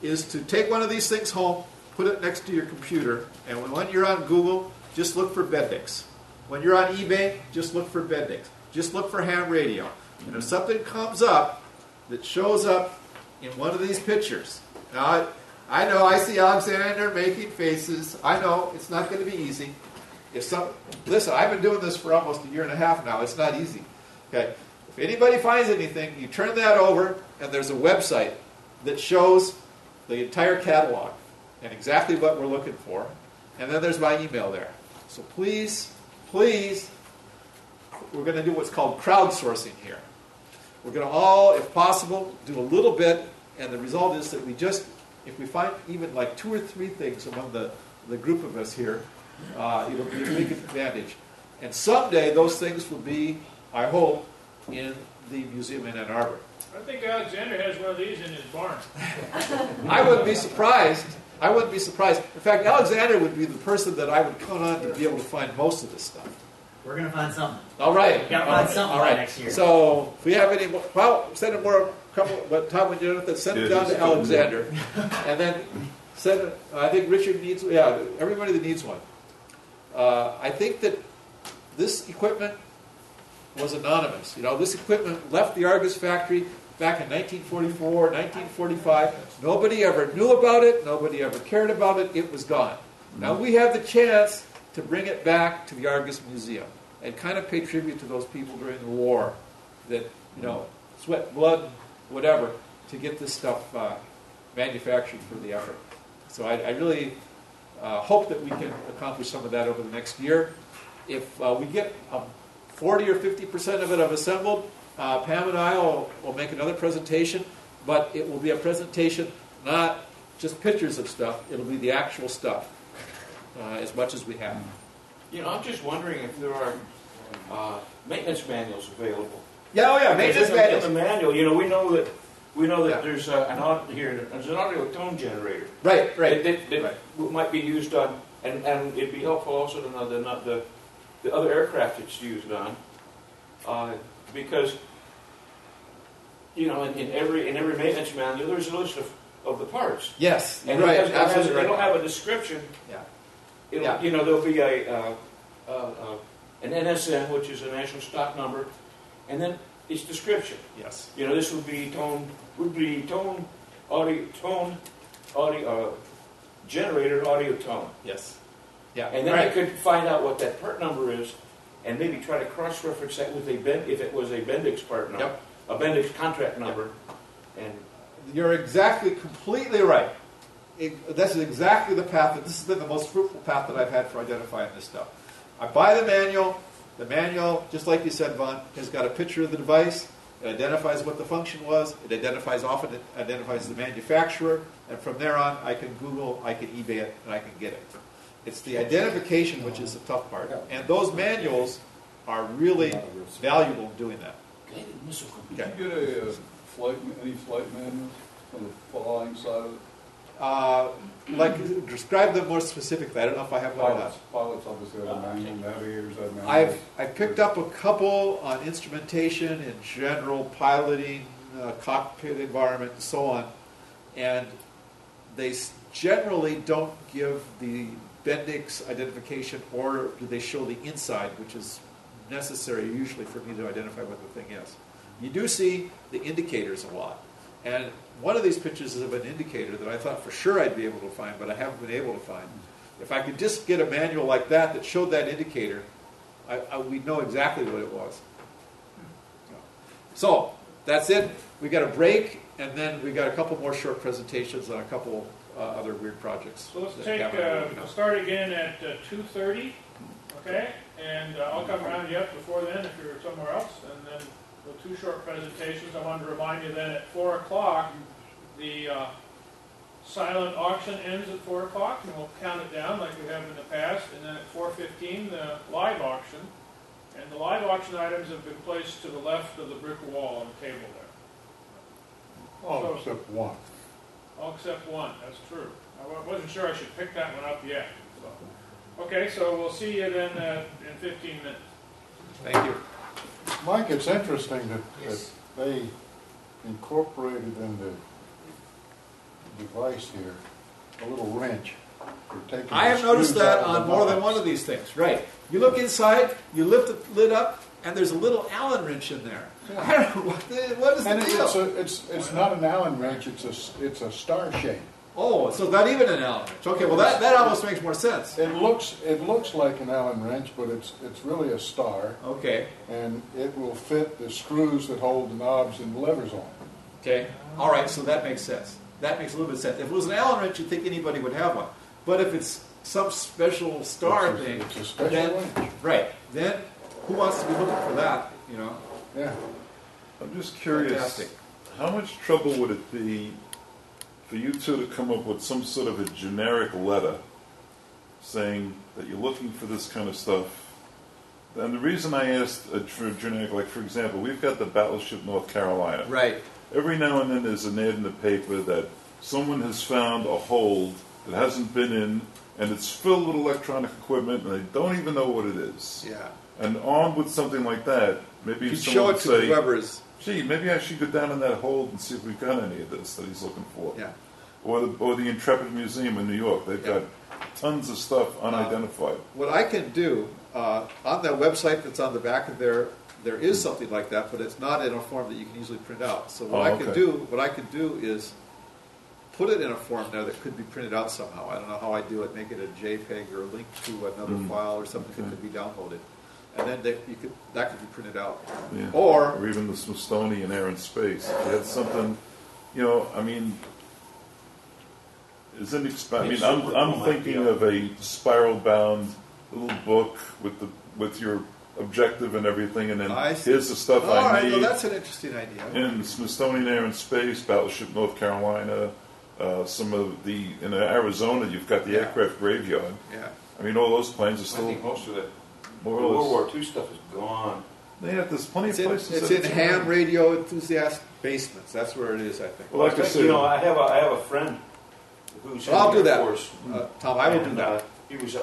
is to take one of these things home, put it next to your computer, and when you're on Google, just look for Bendix. When you're on eBay, just look for Bendix. Just look for ham radio. And if something comes up that shows up in one of these pictures, now I know I see Alexander making faces. I know it's not going to be easy. Listen, I've been doing this for almost a year and a half now. It's not easy. Okay. If anybody finds anything, you turn that over, and there's a website that shows the entire catalog and exactly what we're looking for. And then there's my email there. So please, we're going to do what's called crowdsourcing here. We're going to all, if possible, do a little bit, and the result is that if we find even like 2 or 3 things among the group of us here, it'll be a big advantage. And someday those things will be, I hope, in the museum in Ann Arbor. I think Alexander has one of these in his barn. I wouldn't be surprised. In fact, Alexander would be the person that I would count on to be able to find most of this stuff. We're going to find something. All right. We've got to find something All right. next year. So, if we have any more, send it more, Tom and Jonathan, send it down to Alexander. And then send it, I think Richard needs, everybody that needs one. I think that this equipment was anonymous. This equipment left the Argus factory back in 1944, 1945. Nobody ever knew about it. Nobody ever cared about it. It was gone. Now we have the chance to bring it back to the Argus Museum and kind of pay tribute to those people during the war that, sweat, blood, whatever, to get this stuff manufactured for the effort. So I really hope that we can accomplish some of that over the next year. If we get 40 or 50% of it assembled, Pam and I will make another presentation, but it will be a presentation, not just pictures of stuff. It'll be the actual stuff, as much as we have. I'm just wondering if there are maintenance manuals available. Yeah, maintenance manuals. In the manual, we know that there's an audio tone generator. Right. That might be used on, and it'd be helpful also to know the other aircraft it's used on, because in every maintenance manual there's a list of the parts. Yes, and right. Absolutely, they don't have a description. Yeah. There'll be an NSN, which is a national stock number, and then its description. Yes. This would be audio generated audio tone. Yes. Yeah. And then I could find out what that part number is, and maybe try to cross-reference that with if it was a Bendix part number, a Bendix contract number, and you're completely right. This is exactly the path. This has been the most fruitful path that I've had for identifying this stuff. I buy the manual. The manual, just like you said, Vaughn, has got a picture of the device. It identifies what the function was. It identifies the manufacturer, and from there on, I can Google, I can eBay it, and I can get it. It's the identification which is the tough part, and those manuals are really valuable in doing that. Did you get any flight manuals on the flying side of it? Like, describe them more specifically. I don't know if I have one or not. Pilots obviously have a manual, navigators have manuals. I've picked up a couple on instrumentation and general piloting, cockpit environment, and so on, and they generally don't give the Bendix identification, or do they show the inside, which is necessary usually for me to identify what the thing is. You do see the indicators a lot, and one of these pictures is of an indicator that I thought for sure I'd be able to find, but I haven't been able to find. If I could just get a manual like that showed that indicator, we'd know exactly what it was. So that's it. We got a break, and then we got a couple more short presentations on a couple other weird projects. So let's that take, Gavin and I working on. start again at 2:30, okay? And I'll come around you up before then if you're somewhere else, and then with 2 short presentations. I wanted to remind you then at 4 o'clock, the silent auction ends at 4 o'clock, and we'll count it down like we have in the past, and then at 4:15, the live auction. And the live auction items have been placed to the left of the brick wall on the table there. All except one. All except one, that's true. I wasn't sure I should pick that one up yet. So. Okay, so we'll see you then in 15 minutes. Thank you. Mike, it's interesting that they incorporated in the device here a little wrench for taking. I have the noticed screws that out of the on more than box. one of these things. Right. You look inside, you lift the lid up, and there's a little Allen wrench in there. Yeah. I don't know what is the And deal? it's not an Allen wrench. It's a star shape. Oh, so it's not even an Allen wrench. Okay, well that almost makes more sense. It looks like an Allen wrench, but it's really a star, Okay. and it will fit the screws that hold the knobs and the levers on. Okay. All right, so that makes sense. That makes a little bit of sense. If it was an Allen wrench, you'd think anybody would have one. But if it's some special star thing, It's a special then, wrench. right, then who wants to be looking for that, you know? Yeah. I'm just curious, Fantastic. how much trouble would it be for you two to come up with some sort of a generic letter saying that you're looking for this kind of stuff? And the reason I asked for a generic, like for example, we've got the Battleship North Carolina. Right. Every now and then there's an ad in the paper that someone has found a hold that hasn't been in, and it's filled with electronic equipment, and they don't even know what it is. Yeah. And armed with something like that, maybe You someone show would it to say, whoever's. gee, maybe I should go down in that hold and see if we've got any of this that he's looking for. Yeah. Or the Intrepid Museum in New York. They've got tons of stuff unidentified. What I can do, on that website that's on the back of there is something like that, but it's not in a form that you can easily print out. So what I can do is put it in a form there that could be printed out somehow. I don't know how I do it. Make it a JPEG or a link to another file or something that could be downloaded, and then that could be printed out. Yeah. Or even the Smithsonian Air and Space. If you had something, I mean, I'm thinking of a spiral-bound little book with your objective and everything, and then here's the stuff all I right, need. well, that's an interesting idea. In Smithsonian Air and Space, Battleship North Carolina, some of in Arizona, you've got the aircraft graveyard. Yeah. I mean, all those planes are I still think most of that more or World less. War II stuff is gone. Yeah, there's plenty of places. It's that in ham radio enthusiast basements. That's where it is, I think. Well, like I said, I have a friend who's in Well, I'll the do Air that, Force, Tom. I will do and, that. he's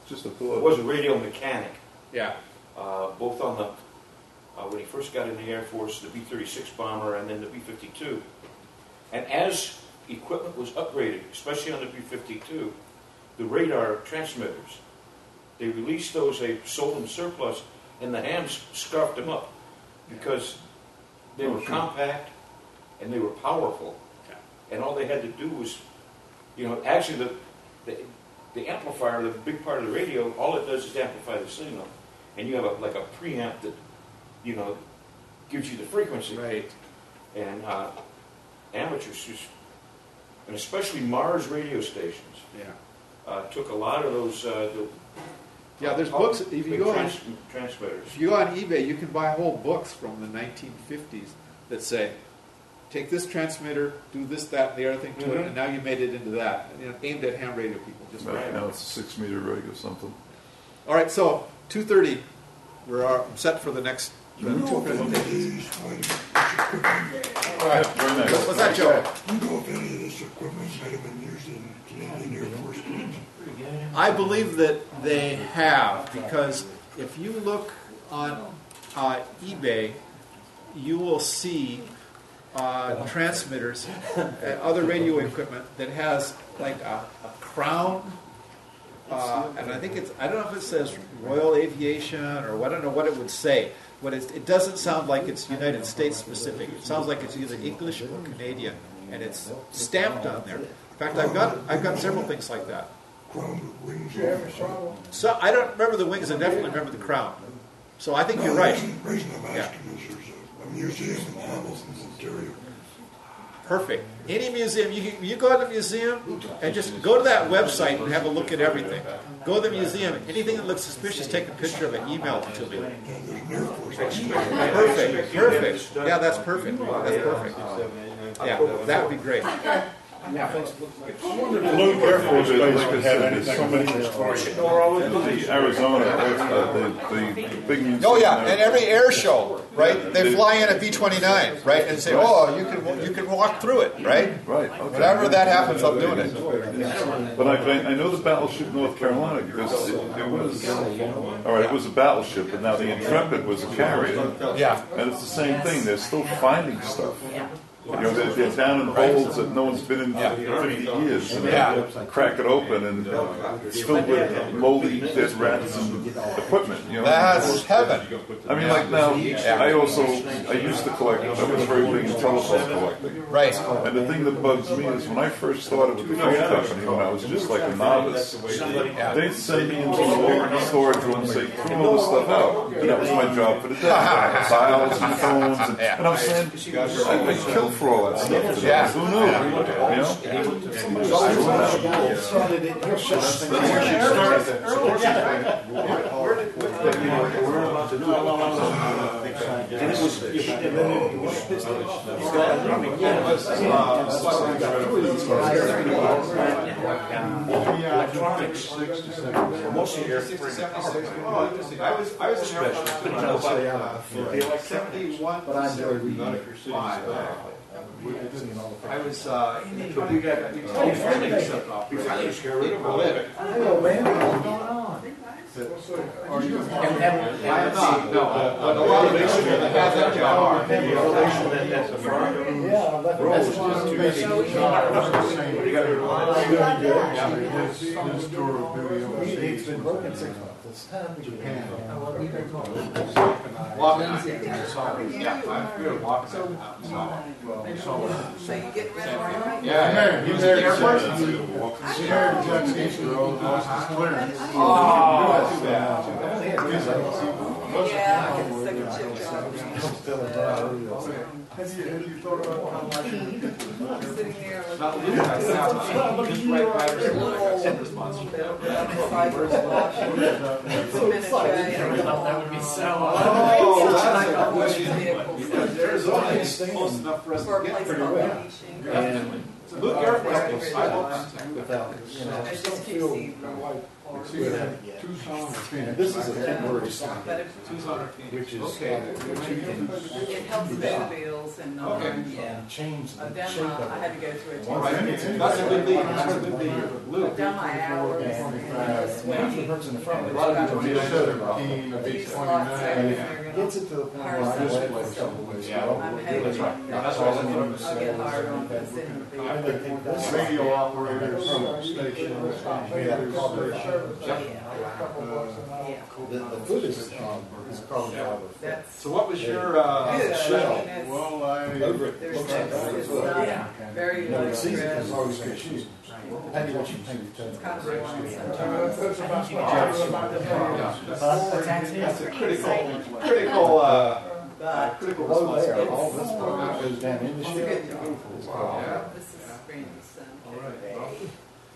just a was thought. a radio mechanic. Yeah. Both on the when he first got in the Air Force, the B-36 bomber, and then the B-52. And as equipment was upgraded, especially on the B-52, the radar transmitters, they released those. They sold them surplus, and the hams scarfed them up because they were compact and they were powerful. Yeah. And all they had to do was, actually the amplifier, the big part of the radio, all it does is amplify the signal. And you have a preamp that, gives you the frequency. Right. And amateurs, and especially Mars radio stations, took a lot of those. There's books. If you go on transmitters. If you go on eBay, you can buy whole books from the 1950s that say, take this transmitter, do this, that, and the other thing to it, and now you made it into that. Aimed at ham radio people. Just Right now it's a 6-meter rig or something. All right, so 2:30, we're set for the next You know, two one of presentations. these, wait a minute, Yeah, very nice. What's that, Joe? You know if any of this equipment might have been used in Canadian Air Force planes? I believe that they have, because if you look on eBay, you will see transmitters and other radio equipment that has like a crown, and I think I don't know if it says Royal Aviation or I don't know what it would say, but it doesn't sound like it's United States specific. It sounds like it's either English or Canadian, and it's stamped on there. In fact, I've got several things like that. Crown with wings. Did you have a problem? So I don't remember the wings. I definitely remember the crown. So I think you're right. The reason I'm asking is there's a museum in Hamilton, Ontario. Perfect. Any museum, you go to the museum and just go to that website and have a look at everything. Go to the museum. Anything that looks suspicious, take a picture of it, email it to me. Perfect. Perfect. Yeah, that's perfect. That's perfect. Yeah, that would be great. The Luke Air Force Base could have anything. The Arizona, the big museum. Oh yeah, and every air show, right? They fly in a B-29, right, and say, "Oh, you can walk through it," right? Right. Okay. Whenever that happens, I'm doing it. But I know the battleship North Carolina because it was all right. It was a battleship, but now the Intrepid was a carrier. Yeah. And it's the same thing. They're still finding stuff. You know, they're down in holes that no one's been in for 50 years. And they crack it open, and it's filled with moldy dead rats and equipment. You know, That's heaven. I mean, like now, I used to collect. I was very big in telephone collecting. Right. And the thing that bugs me is when I first started with the phone company, when I was just like a novice, they'd send me into the storage room and say, "Throw all this stuff out." And that was my job for the day. Files and phones, and I'm saying, I killed for all that stuff today. Yeah. Who knew? You Electronics. Most of the air force. I was in Air Force about 71, but I'm there. I was we got Hello, man. What's going on? I am not, no, but a lot of them that have that job. That's the front. Yeah, I left a message It's been broken 6 months. It's time to Japan. So you get rid of Yeah, he was in the Air Force. Yeah, I get second shift job. Have you thought about Sitting there with Not losing myself, just right by send response. That would be so. There's always close enough for us to get pretty well. And Luke Air Force, I will without, I just keep seeing. This is a temporary sign, But if which is it helps move bills and, yeah. change I've the done shape my, of I it. had to go through a Right, test. that's a good thing. That's a good thing for Luke. I've done my hours and That's the person in the front. A lot of people do these lots And there, it they're gets gonna it to the point hire where I somebody. wait for a couple of weeks. Yeah. I'm hating That's right. it. That's why I'll get hired on this end of the And year. they take this radio operators, stations, data corporation. Yeah, The food is probably out of that's. So what was your Good, I mean, it's- over it. There's Looks like that it's as well. not very No, low it's easy stress. because it's always good shoes. Depending what you think. It's kind of boring sometimes. That's a critical Below response. there, all this part goes down in the It's a ship. good job. This is Randy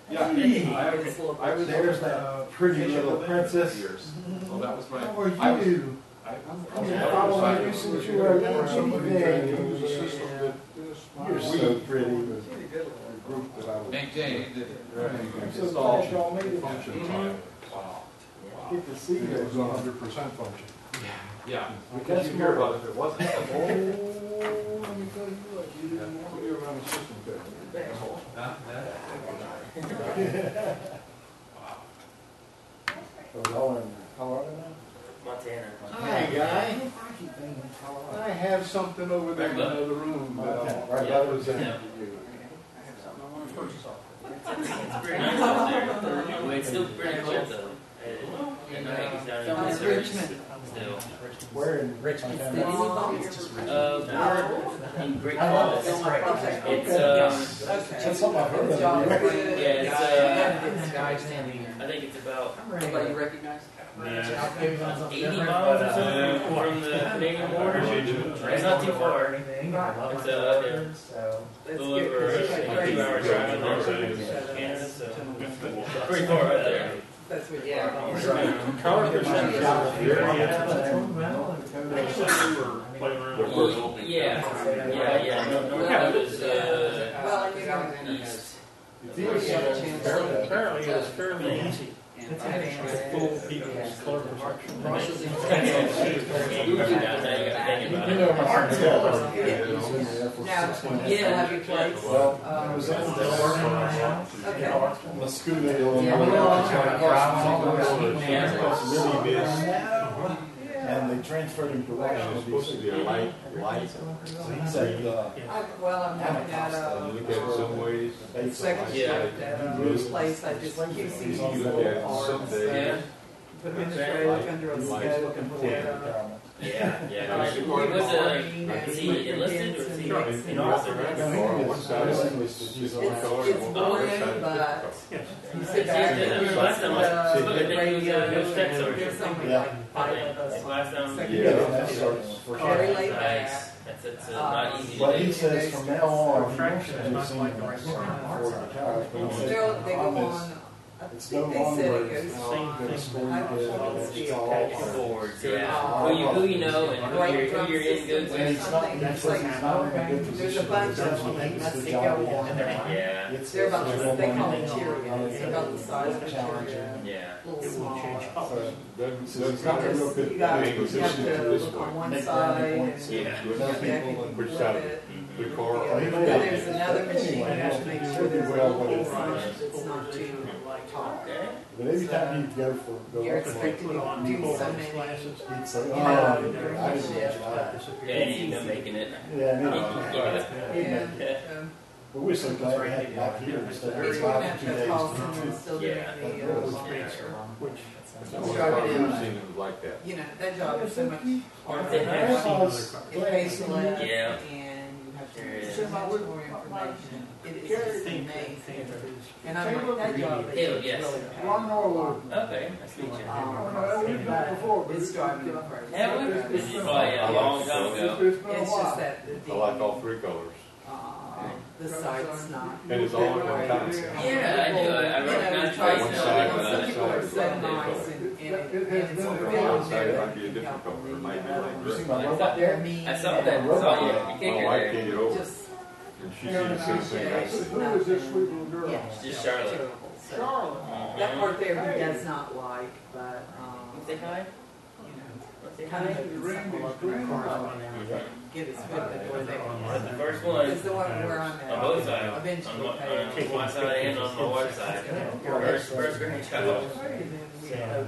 Yeah, I was There's that pretty little princess. So that was my. How are I was- you? I've been following you since you were a little bitty thing. You're so pretty. The group that I was. So glad y'all made it. Wow. Get to see It was you. 100% function. Yeah, because you hear about it, if it wasn't. Let me tell you what, you didn't want to be around a system How are they now? Montana. Hi, guy. I have something over there in another room. Our brothers in Yeah. It's pretty nice up there. Well, it's still pretty cold though. And I think it's down in the Sounds 30s Richmond. still. Where in Richmond? We're in Great Falls. It's That's something I've heard of. I think it's about Anybody you recognize? 80 miles or something from the Canadian border. It's not too far. It's a little over a 2-hour drive on the other side of Canada, so pretty far right there. That's what, yeah. Yeah. North is Well, I knew that. east. Apparently it was fairly easy. Now, you didn't have your plates? Well, I was in Okay. and they transferred him to Washington. Supposed to be a light. So he said, Well, I'm looking at, You look at it some ways. second Yeah. shift at a place, I just keep seeing You these look little at it cars. someday. Put them in the trailer, under a scope and pull it up. Yeah. He was is he enlisted or is he in officer? It's boring, but you sit back and Last time I listen spoke, I to the think he was radio, a tech sergeant. there's something like I 5 think. of us. Last time. Second yeah, shift. that's Very laid Nice. back. That's not easy to but he do. says from now on, he wants to do something before he retires. But he said, They go "Promise, on, I it's think no they said longer it goes the story high that performance it's steel. all Boards, yeah. Who you know and who you're in good And with. it's not, it's like, it's not in a good position. There's a bunch of them, It's that's the the job go he has on. now. Yeah. It's- They're about, it's they call them a Cheerios, they're about the size of a Cheerio, Yeah. little small. So it's not a real good You got, you position have to to look on one make side brownie and points. Yeah. you Those have to people, flip which side? it. The car. Then there's another machine, you have to make sure there's a little hole on it, it's not too tall. Okay. But every time you go for, You're expected to do so many, he'd say, you oh, know, I during didn't the mention shift. that. Yeah, and you end up making it. Yeah, I mean, Yeah, but we're so glad we had it back here instead of he's five working or at 2 the days. call center and still doing Yeah. the, driving in. Seen it like that. You know, that job is so much harder. They have- It pays less, Yeah. and you have There to is. send out more information. It is amazing. And I'm like, that job is Ew, really yes. bad. Okay. Nice to meet you. But it's driving me crazy. Have we? Oh yeah, a long time ago. It's just that I like all 3 colors. the site's not. And it's all in one kind. Yeah, I do. I recognize try twice One now. side, some people are one so side, nice and it's a On the film one side, it there might be a different color, it might be like You see gray. my I robot saw, there? mean. I saw that. I saw you. You My kick wife her can't there. get over it, Just, and she sees the same thing I see. Who is this sweet little girl? yeah. Just Charlotte. Terrible. So, that part there he does not like, but, Say hi. you know, kind of get his foot in the door That's the there. first one. It's the one where I'm at. On both sides. Eventually On pay. my side and on my wife's side. First grandchild. And then we have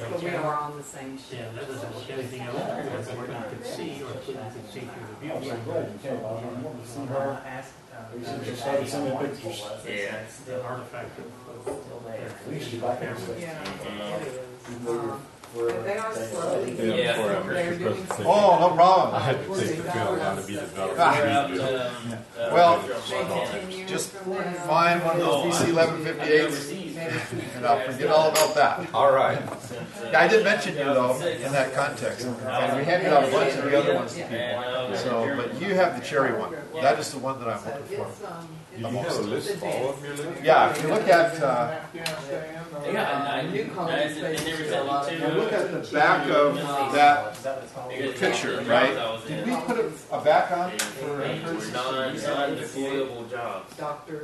but we are on the same shift. Yeah, that doesn't look anything else where you could see or you could see through the I'm view. so glad you came. I want to see her. We should just started sending pictures. Yeah. The artifact of We should be back in the Yeah, Mhm. it is. But they are slowly. Yeah. They're doing some. Oh, no problem. I had to take the film out to be Well, They just continue. find one of those BC 1158s and I'll forget all about that. All right. Yeah, I did mention you though in that context. And we handed out a bunch of the other ones to people. So, but you have the cherry one. That is the one that I'm looking for. Do you have a list of all of them you're looking at? Yeah, if you look at, Afghanistan. or? They got New college nice, they spaces never are a lot sent of me Now to. look at the back of that picture, right? Did we put a back on for They were emergency? non-deployable jobs. Doctor.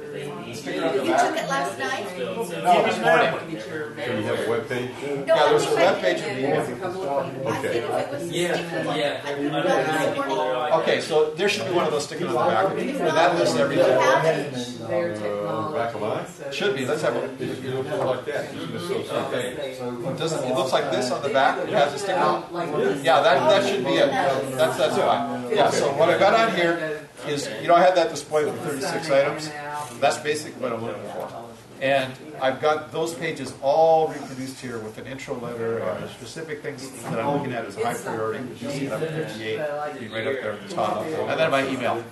Sticker on the You back? took it last night? No, this morning. So you have a webpage? No, Yeah, I there's a think I webpage did. for There's the a couple of people. I think if it was Yeah, sticky, yeah. I didn't know this morning. Okay, so there should be one of those stickers on the back, and that lists You everything. have it. Their back of mine? technology. so Should be, let's have a, You don't have it like that, it's just so Okay. they- doesn't, it looks like this on the back, it has a sticker on it? Like this. Yeah, that should be it, that's fine. Yeah, so what I got on here is, you know, I had that display with 36 items, that's basically what I'm looking for. And I've got those pages all reproduced here with an intro letter and specific things that I'm looking at as high priority. You see number 58, be right up there at the top. And then my email.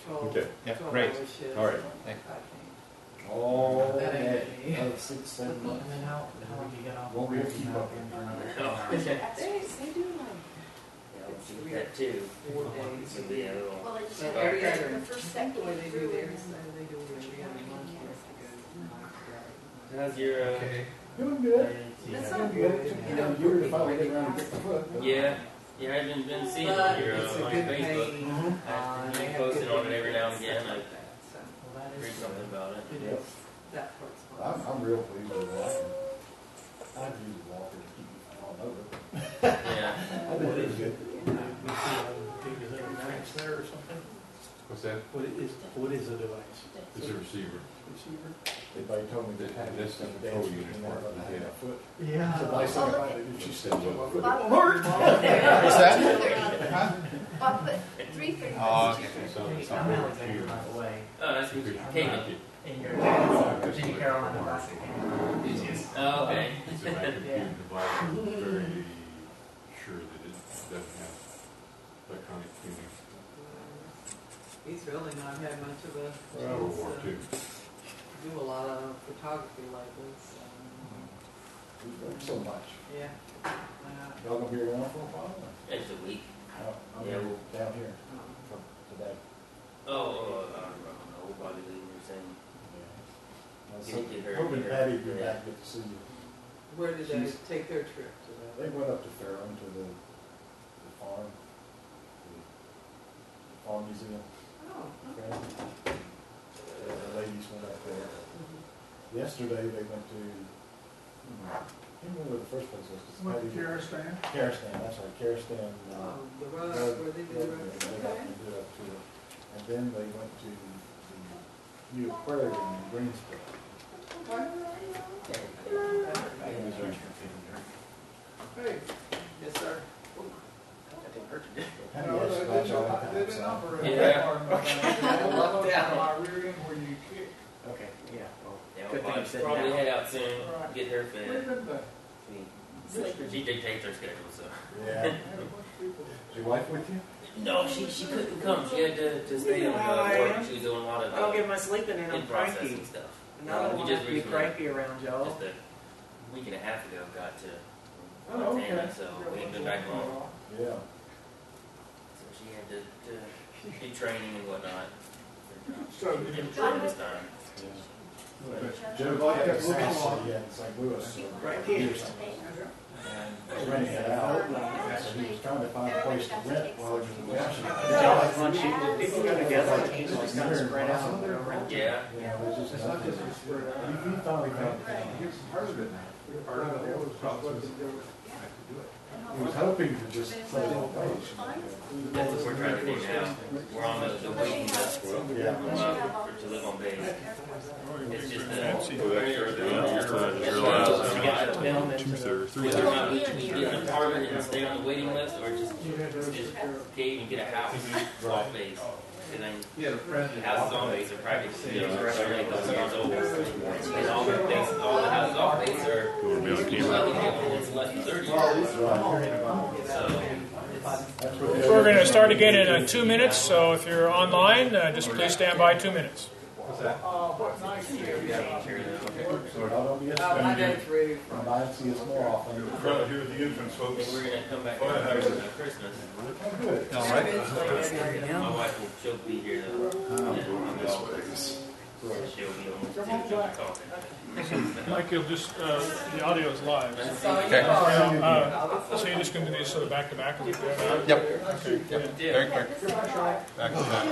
Okay. Yeah, great. All right. Thank you. Oh, That ain't me. 6, 7 months. And then how long do you get off? Won't be able to keep up. They do like That too. 4 days. So, yeah, little- Well, it's So every the other, first the way second they do theirs, they do it every other month. How's your, Doing good. That's Doing not good. you know, You're the finally get around to get the foot. yeah, yeah, I haven't been seeing But your it's a on good Facebook. paying. I've They been have posting good on it every now and again. I So, well, that read is, something about it. it is, that part's fun. I'm real pleased with walking. I've used a walker to keep me from falling over. Yeah. I think it's good. There or something? What's that? What is the device? It's a receiver. Receiver. Everybody told me that had That's this the the control day. unit part of the head. Foot. Yeah. It's a nice thing about it. If she steps on my foot. What's that? Huh? Bob put 3:30. Oh, okay. So it's Oh, that's good. Cable. In your Virginia, Carolina. Oh, okay. It's a microcube device, I'm very sure that it doesn't have electronic tuning. He's really not had much of a World War chance to II. do a lot of photography lately, so. We've done so much. Yeah. Y'all gonna be around for a while? It's a week. I'm Yeah. down here from today. Oh, I don't know. We'll probably leave or saying. So, Get her hoping here. Patty will be back, get to see you. Where did they She's- take their trip to? They went up to Fairham to the farm, the farm museum. Oh, Okay. The ladies went up there. Yesterday, they went to, I can't remember where the first place was. 'Cause Went to Patty- Karastan. Karastan, that's right, Karastan. Oh, the road, where they did the road. They got Okay. to do up to it. And then they went to the new aquarium in Greensboro. Hey, Yes, sir. Patty no, asked that about y'all didn't, to didn't have operate some. Yeah. that part of my I lucked out. my rear end where you kick. Okay, yeah, well, Yeah, Good we'll thing you said probably that. head out soon, Right. get her Where fed. did that? She dictates her schedule, so. yeah. Hey, what's people- Is your wife with you? No, she couldn't come. She had to stay on work. She was doing a lot of I don't get my sleeping in. I'm in cranky. processing stuff. And I don't We want just to be recently, cranky around y'all. just a week and a half ago, got to Oh, Montana, okay. so we ain't been back long. Yeah. So she had to do training and whatnot. So, She didn't train this time. Joe White had a Sassy in St. Louis. Right here. And renting it out. So he was trying to find a place to rent while he was in Washington. Y'all like run sheep. People go together. Teams just kind of spread out. and go around. Yeah. Yeah, there's just nothing. He finally found it. He was hoping to just put it on page. That's what we're trying to do now. We're on the waiting list Yeah. to live on base. It's just Fancy. that. Realize Got to film it. 2/3, Whether or not 3/3. we get an apartment and stay on the waiting list, or just cave and get a house off base. And then houses on base are probably, already a couple years old. And all the houses off base are, You want to be on camera? it's less than 30 years. So, So we're going to start again in 2 minutes, so if you're online, just please stand by 2 minutes. what night do you So don't be I go through. Come by and see us more often. Front here with the entrance, we're folks. gonna come back for Christmas. Good. All right. My wife will, she'll be here though. I'm going this way. She'll be almost talking. Mike, you'll just, the audio is live. Okay. So you're just going to do these sort of back to back? Yep. Okay. Very quick. Back to back.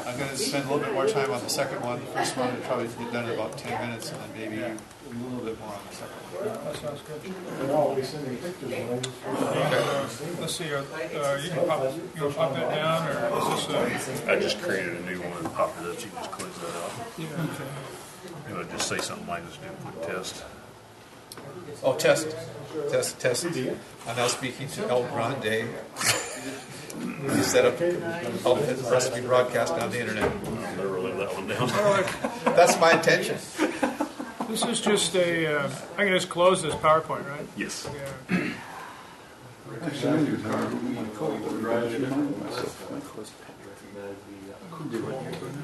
I'm going to spend a little bit more time on the second one. The first one will probably get done in about 10 minutes, and then maybe a little bit more on the second one. That sounds good. They're always sending pictures when they Let's see, you can pop that down, or is this I just created a new one and popped it up, so you can just close that out. yeah, okay. You know, just say something like this, do a quick test. Oh, test. I'm now speaking to El Grande. He set up his recipe broadcast on the internet. I'll never live that one down. That's my intention. This is just I can just close this PowerPoint, right? Yes. Yeah.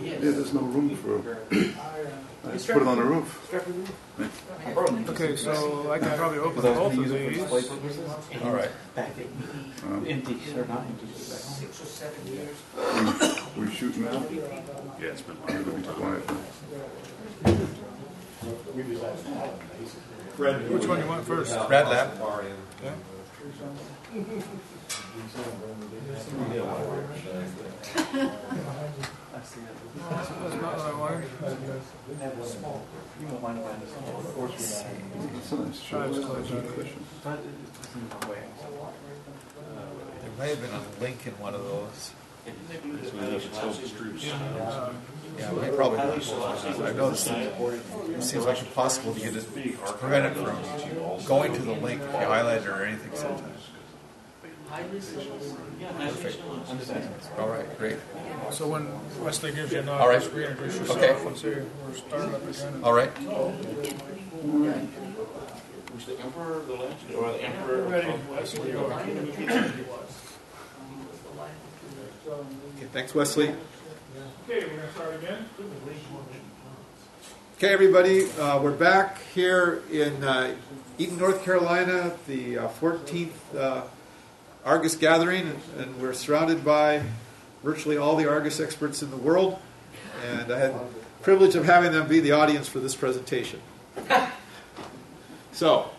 Yeah, there's no room for. I just put it on the roof. Okay, so I can probably open both of these. All right. Empty, or not empty. 6 or 7 years. We're shooting now. Yeah, it's been I'm gonna be quiet. Which one do you want first? Rad Lab. Yeah. That's not what I wanted. You won't mind if I understand. It's a nice show. Try to close that. There may have been a link in one of those. Yeah, we probably was. I've noticed that it seems like impossible to get it, to prevent it from going to the link if you highlight it or anything sometimes. Perfect. All right, great. So when Wesley gives you a nod, All right. just reintroduce yourself Okay. and say we're starting up again. All right. Was the emperor the last, or the emperor? Ready. Okay, thanks, Wesley. Okay, we're going to start again. Okay, everybody, we're back here in Eaton, North Carolina, the 14th Argus Gathering, and we're surrounded by virtually all the Argus experts in the world, and I had the privilege of having them be the audience for this presentation. So,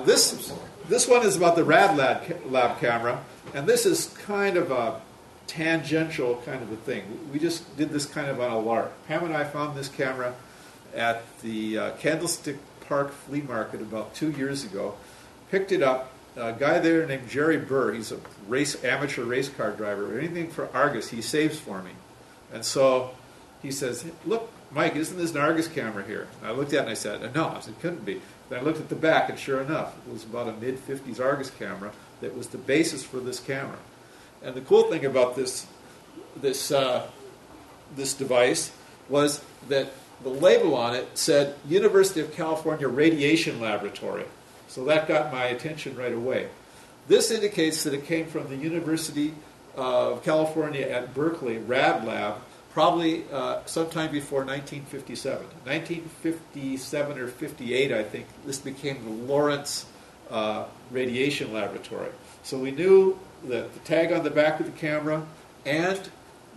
this one is about the Rad Lab camera, and this is kind of a tangential kind of a thing. We just did this kind of on a lark. Pam and I found this camera at the Candlestick Park Flea Market about 2 years ago, picked it up. A guy there named Jerry Burr, he's a amateur race car driver. Anything for Argus, he saves for me. And so he says, look, Mike, isn't this an Argus camera here? And I looked at it and I said, no. I said, it couldn't be. Then I looked at the back, and sure enough, it was about a mid-50s Argus camera that was the basis for this camera. And the cool thing about this device was that the label on it said University of California Radiation Laboratory. So that got my attention right away. This indicates that it came from the University of California at Berkeley, Rad Lab, probably sometime before 1957. 1957 or 58, I think, this became the Lawrence Radiation Laboratory. So we knew that the tag on the back of the camera and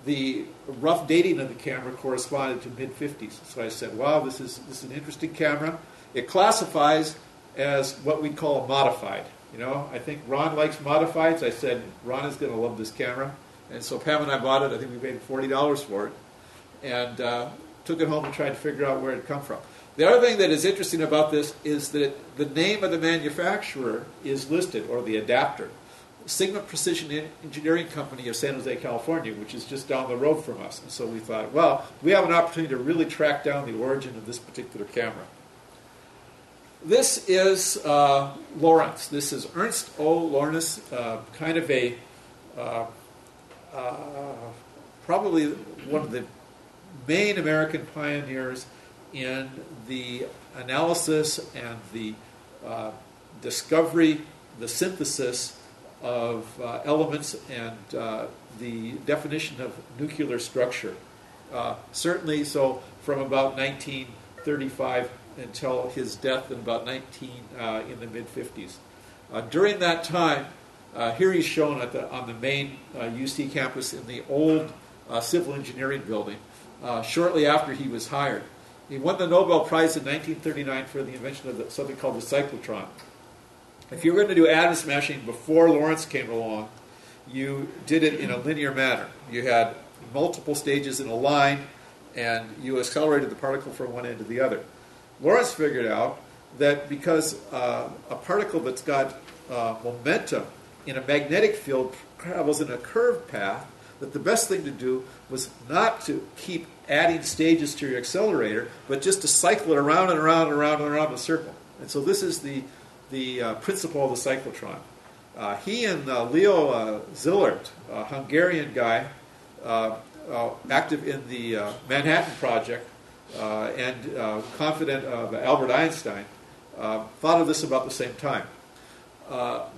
the rough dating of the camera corresponded to mid-50s. So I said, wow, this is an interesting camera. It classifies as what we'd call a modified. You know, I think Ron likes modifieds. I said, Ron is going to love this camera. And so Pam and I bought it. I think we paid $40 for it. And took it home and tried to figure out where it come from. The other thing that is interesting about this is that the name of the manufacturer is listed, or the adapter. Sigma Precision Engineering Company of San Jose, California, which is just down the road from us. And so we thought, well, we have an opportunity to really track down the origin of this particular camera. This is Lawrence. This is Ernst O. Lawrence, kind of a probably one of the main American pioneers in the analysis and the discovery, the synthesis of elements and the definition of nuclear structure. Certainly, so from about 1935 until his death in about in the mid-50s. During that time, here he's shown on the main UC campus in the old civil engineering building. shortly after he was hired. He won the Nobel Prize in 1939 for the invention of something called the cyclotron. If you were going to do atom smashing before Lorentz came along, you did it in a linear manner. You had multiple stages in a line, and you accelerated the particle from one end to the other. Lorentz figured out that because a particle that's got momentum in a magnetic field travels in a curved path, that the best thing to do was not to keep adding stages to your accelerator, but just to cycle it around and around and around and around in a circle. And so this is the principle of the cyclotron. He and Leo Szilard, a Hungarian guy, active in the Manhattan Project and confidant of Albert Einstein, thought of this about the same time.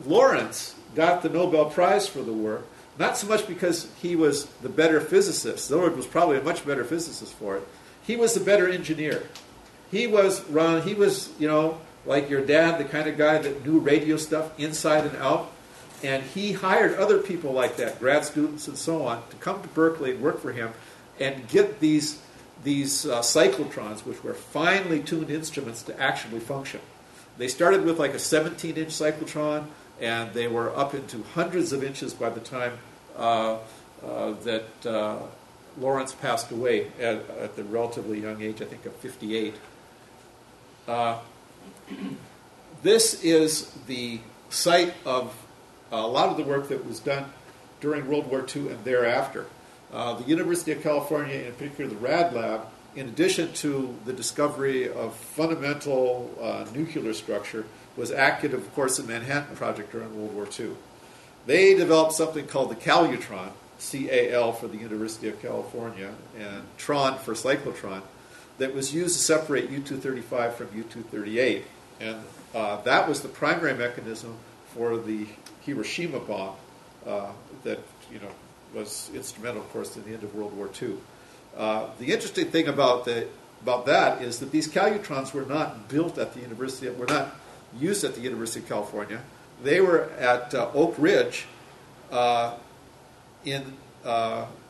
Lorentz got the Nobel Prize for the work, not so much because he was the better physicist. Szilard was probably a much better physicist for it. He was the better engineer. He was, like your dad, the kind of guy that knew radio stuff inside and out. And he hired other people like that, grad students and so on, to come to Berkeley and work for him and get these cyclotrons, which were finely tuned instruments, to actually function. They started with like a 17-inch cyclotron, and they were up into hundreds of inches by the time that Lorentz passed away at the relatively young age, I think, of 58. This is the site of a lot of the work that was done during World War II and thereafter. The University of California, in particular the Rad Lab, in addition to the discovery of fundamental nuclear structure, was active, of course, in the Manhattan Project during World War II. They developed something called the Calutron, C-A-L for the University of California, and Tron for cyclotron, that was used to separate U-235 from U-238. And that was the primary mechanism for the Hiroshima bomb that was instrumental, of course, in the end of World War II. The interesting thing about that is that these calutrons were not built at the University, were not used at the University of California. They were at Oak Ridge in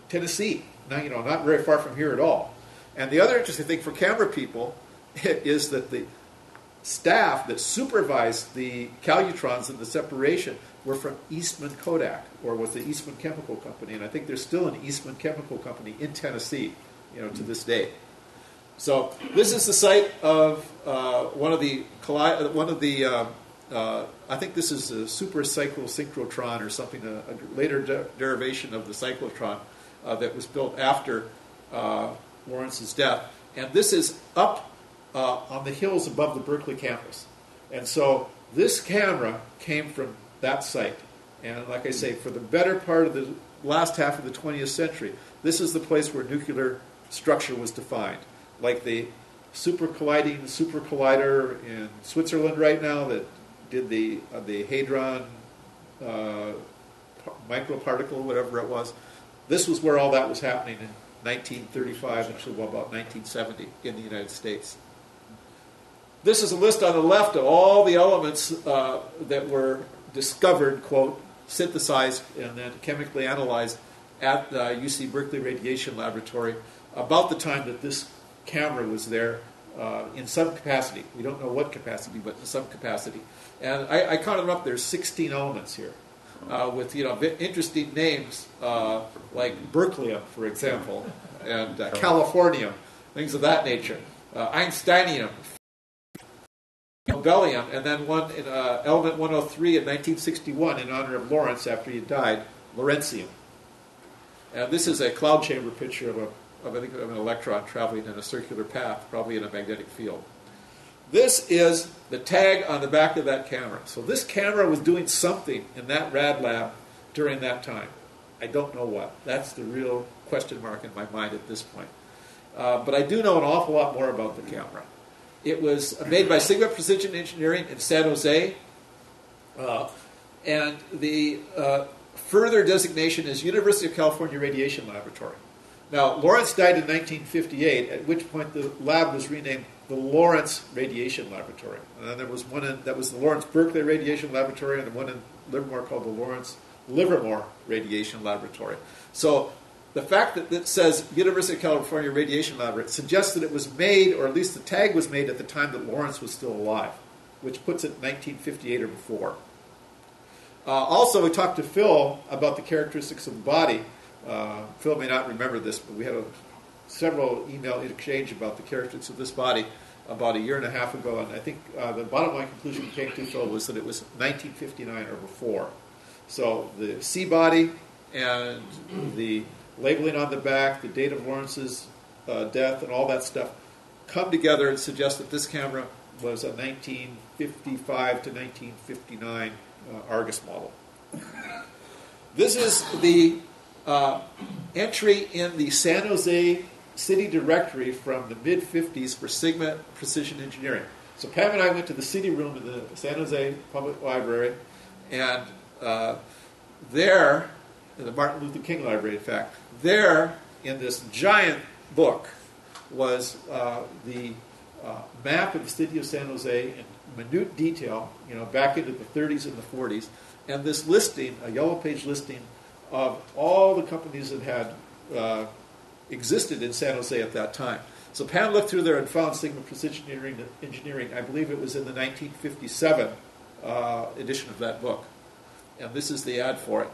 Tennessee, not very far from here at all. And the other interesting thing for camera people is that the staff that supervised the calutrons and the separation were from Eastman Kodak, or was the Eastman Chemical Company, and I think there's still an Eastman Chemical Company in Tennessee, to this day. So this is the site of one of the I think this is a supercyclosynchrotron or something, a later derivation of the cyclotron that was built after Lawrence's death, and this is up on the hills above the Berkeley campus. And so this camera came from that site. And like I say, for the better part of the last half of the 20th century, this is the place where nuclear structure was defined. Like the super collider in Switzerland right now that did the Hadron microparticle, whatever it was. This was where all that was happening in 1935 until about 1970 in the United States. This is a list on the left of all the elements that were discovered, quote, synthesized, and then chemically analyzed at the UC Berkeley Radiation Laboratory about the time that this camera was there in some capacity. We don't know what capacity, but in some capacity. And I counted them up. There's 16 elements here with interesting names like berkelium, for example, and californium, things of that nature. Einsteinium, Nobelium, and then one in element 103 in 1961 in honor of Lorentz after he died, Lawrencium. And this is a cloud chamber picture of an electron traveling in a circular path, probably in a magnetic field. This is the tag on the back of that camera. So this camera was doing something in that rad lab during that time. I don't know what. That's the real question mark in my mind at this point. But I do know an awful lot more about the camera. It was made by Sigma Precision Engineering in San Jose. And the further designation is University of California Radiation Laboratory. Now, Lorentz died in 1958, at which point the lab was renamed the Lawrence Radiation Laboratory. And then there was one that was the Lawrence Berkeley Radiation Laboratory, and the one in Livermore called the Lawrence Livermore Radiation Laboratory. So the fact that it says University of California Radiation Laboratory suggests that it was made, or at least the tag was made at the time that Lawrence was still alive, which puts it 1958 or before. Also, we talked to Phil about the characteristics of the body. Phil may not remember this, but we had several email exchange about the characteristics of this body about a year and a half ago, and I think the bottom line conclusion we came to, Phil, was that it was 1959 or before. So the C body and the labeling on the back, the date of Lawrence's death, and all that stuff come together and suggest that this camera was a 1955 to 1959 Argus model. This is the entry in the San Jose city directory from the mid-50s for Sigma Precision Engineering. So Pam and I went to the city room in the San Jose Public Library, and there, in the Martin Luther King Library, in fact, there in this giant book was the map of the city of San Jose in minute detail, back into the 30s and the 40s, and this listing, a yellow page listing of all the companies that had existed in San Jose at that time. So Pam looked through there and found Sigma Precision Engineering. I believe it was in the 1957 edition of that book. And this is the ad for it.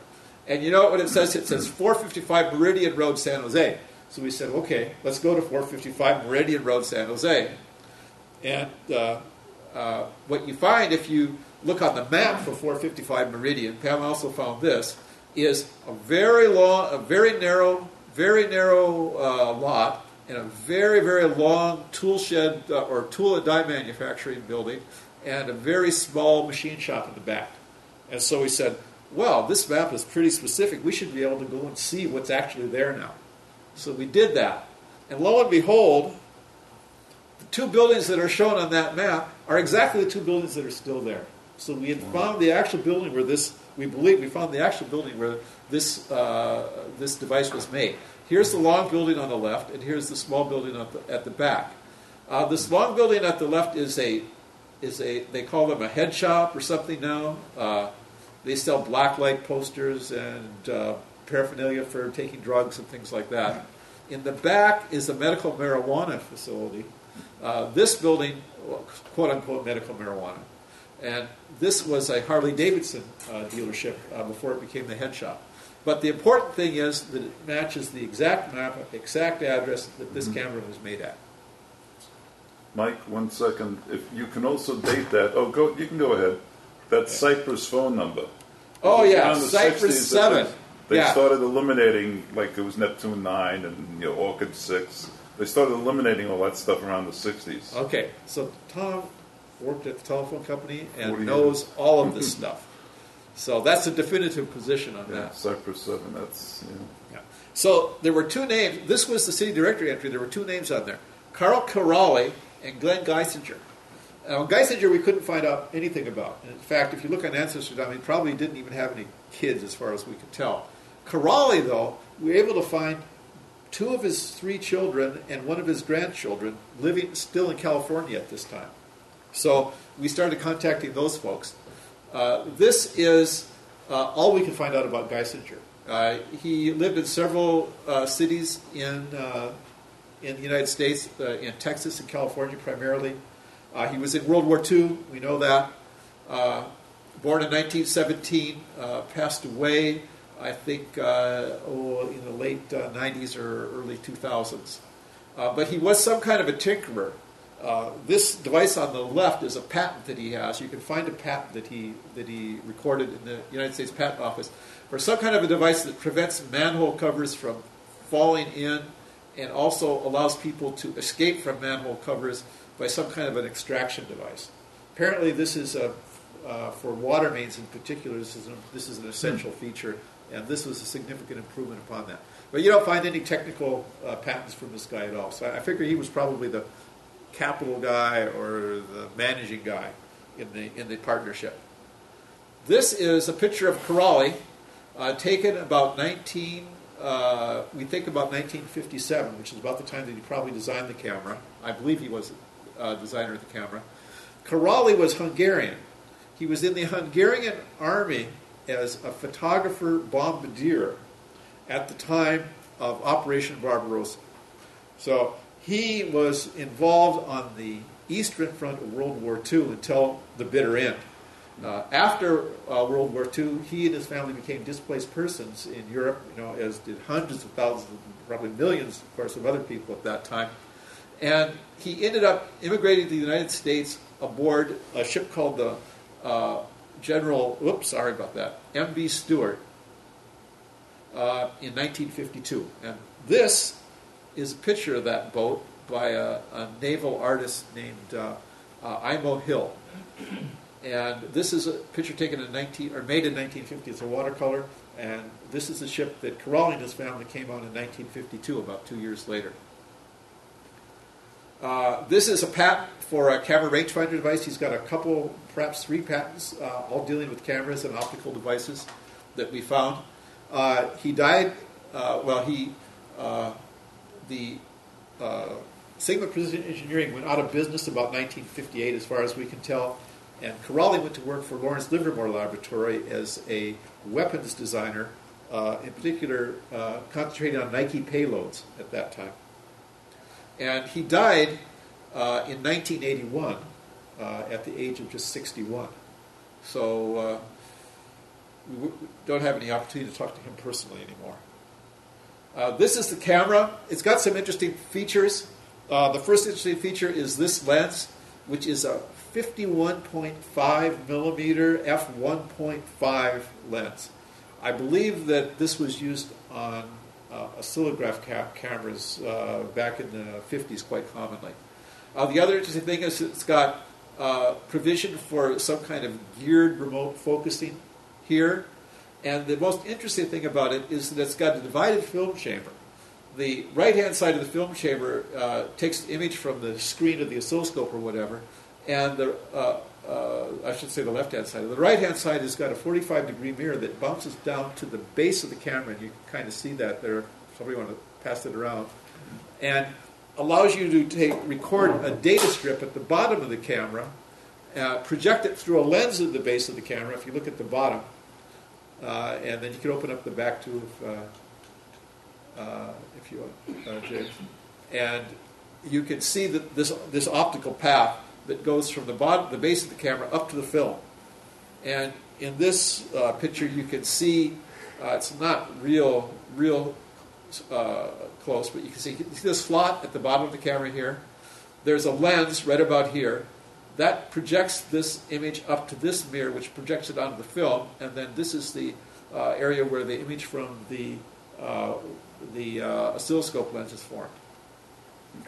And you know what it says? It says 455 Meridian Road, San Jose. So we said, okay, let's go to 455 Meridian Road, San Jose. And what you find if you look on the map for 455 Meridian, Pam also found this, is a very long, a very narrow lot and a very, very long tool shed or tool and die manufacturing building and a very small machine shop in the back. And so we said, well, this map is pretty specific. We should be able to go and see what's actually there now. So we did that. And lo and behold, the two buildings that are shown on that map are exactly the two buildings that are still there. So we had found the actual building where this, we believe we found the actual building where this device was made. Here's the long building on the left, and here's the small building at the back. This long building at the left is a they call them a head shop or something now. They sell blacklight posters and paraphernalia for taking drugs and things like that. In the back is a medical marijuana facility. This building, quote-unquote medical marijuana. And this was a Harley-Davidson dealership before it became the head shop. But the important thing is that it matches the exact map, exact address that this camera was made at. Mike, 1 second. If you can also date that. You can go ahead. That's Cypress phone number. Oh, yeah, in the Cypress 60s, 7. They started eliminating, like it was Neptune 9 and Orchid 6. They started eliminating all that stuff around the 60s. Okay, so Tom worked at the telephone company and knows all of this stuff. So that's a definitive position on that. Cypress 7, that's... Yeah. So there were two names. This was the city directory entry. There were two names on there. Carl Corrali and Glenn Geisinger. Now, Geisinger we couldn't find out anything about. In fact, if you look on Ancestry.com, he probably didn't even have any kids as far as we could tell. Corrali, though, we were able to find two of his three children and one of his grandchildren living still in California at this time. So we started contacting those folks. This is all we can find out about Geisinger. He lived in several cities in the United States, in Texas and California primarily. He was in World War II, we know that. Born in 1917, passed away, I think, in the late 90s or early 2000s. But he was some kind of a tinkerer. This device on the left is a patent that he has. You can find a patent that he recorded in the United States Patent Office for some kind of a device that prevents manhole covers from falling in and also allows people to escape from manhole covers by some kind of an extraction device. Apparently this is for water mains in particular, this is an essential feature, and this was a significant improvement upon that. But you don't find any technical patents from this guy at all. So I figure he was probably the capital guy or the managing guy in the partnership. This is a picture of Corrali taken about we think about 1957, which is about the time that he probably designed the camera. I believe he was a designer of the camera. Corrali was Hungarian. He was in the Hungarian army as a photographer bombardier at the time of Operation Barbarossa. So he was involved on the Eastern Front of World War II until the bitter end. After World War II, he and his family became displaced persons in Europe, as did hundreds of thousands, probably millions, of course, of other people at that time. And he ended up immigrating to the United States aboard a ship called the M.B. Stewart in 1952. And this is a picture of that boat by a naval artist named Imo Hill. And this is a picture taken made in 1950. It's a watercolor, and this is the ship that Corrali and his family came on in 1952, about 2 years later. This is a patent for a camera rangefinder device. He's got a couple, perhaps 3 patents, all dealing with cameras and optical devices that we found. He died, Sigma Precision Engineering went out of business about 1958, as far as we can tell. And Corrali went to work for Lawrence Livermore Laboratory as a weapons designer, in particular concentrating on Nike payloads at that time. And he died in 1981 at the age of just 61. So we don't have any opportunity to talk to him personally anymore. This is the camera. It's got some interesting features. The first interesting feature is this lens, which is a 51.5 millimeter f1.5 lens. I believe that this was used on oscillograph cameras back in the 50s quite commonly. The other interesting thing is it's got provision for some kind of geared remote focusing here. And the most interesting thing about it is that it's got a divided film chamber. The right-hand side of the film chamber takes the image from the screen of the oscilloscope or whatever, and the left-hand side. The right-hand side has got a 45-degree mirror that bounces down to the base of the camera, and you can kind of see that there. Somebody want to pass it around, and allows you to record a data strip at the bottom of the camera, project it through a lens at the base of the camera. If you look at the bottom, and then you can open up the back too, if you want, James, and you can see that this optical path that goes from the base of the camera up to the film. And in this picture, you can see it's not real close, but you can see the slot at the bottom of the camera here. There's a lens right about here that projects this image up to this mirror, which projects it onto the film, and then this is the area where the image from the oscilloscope lens is formed.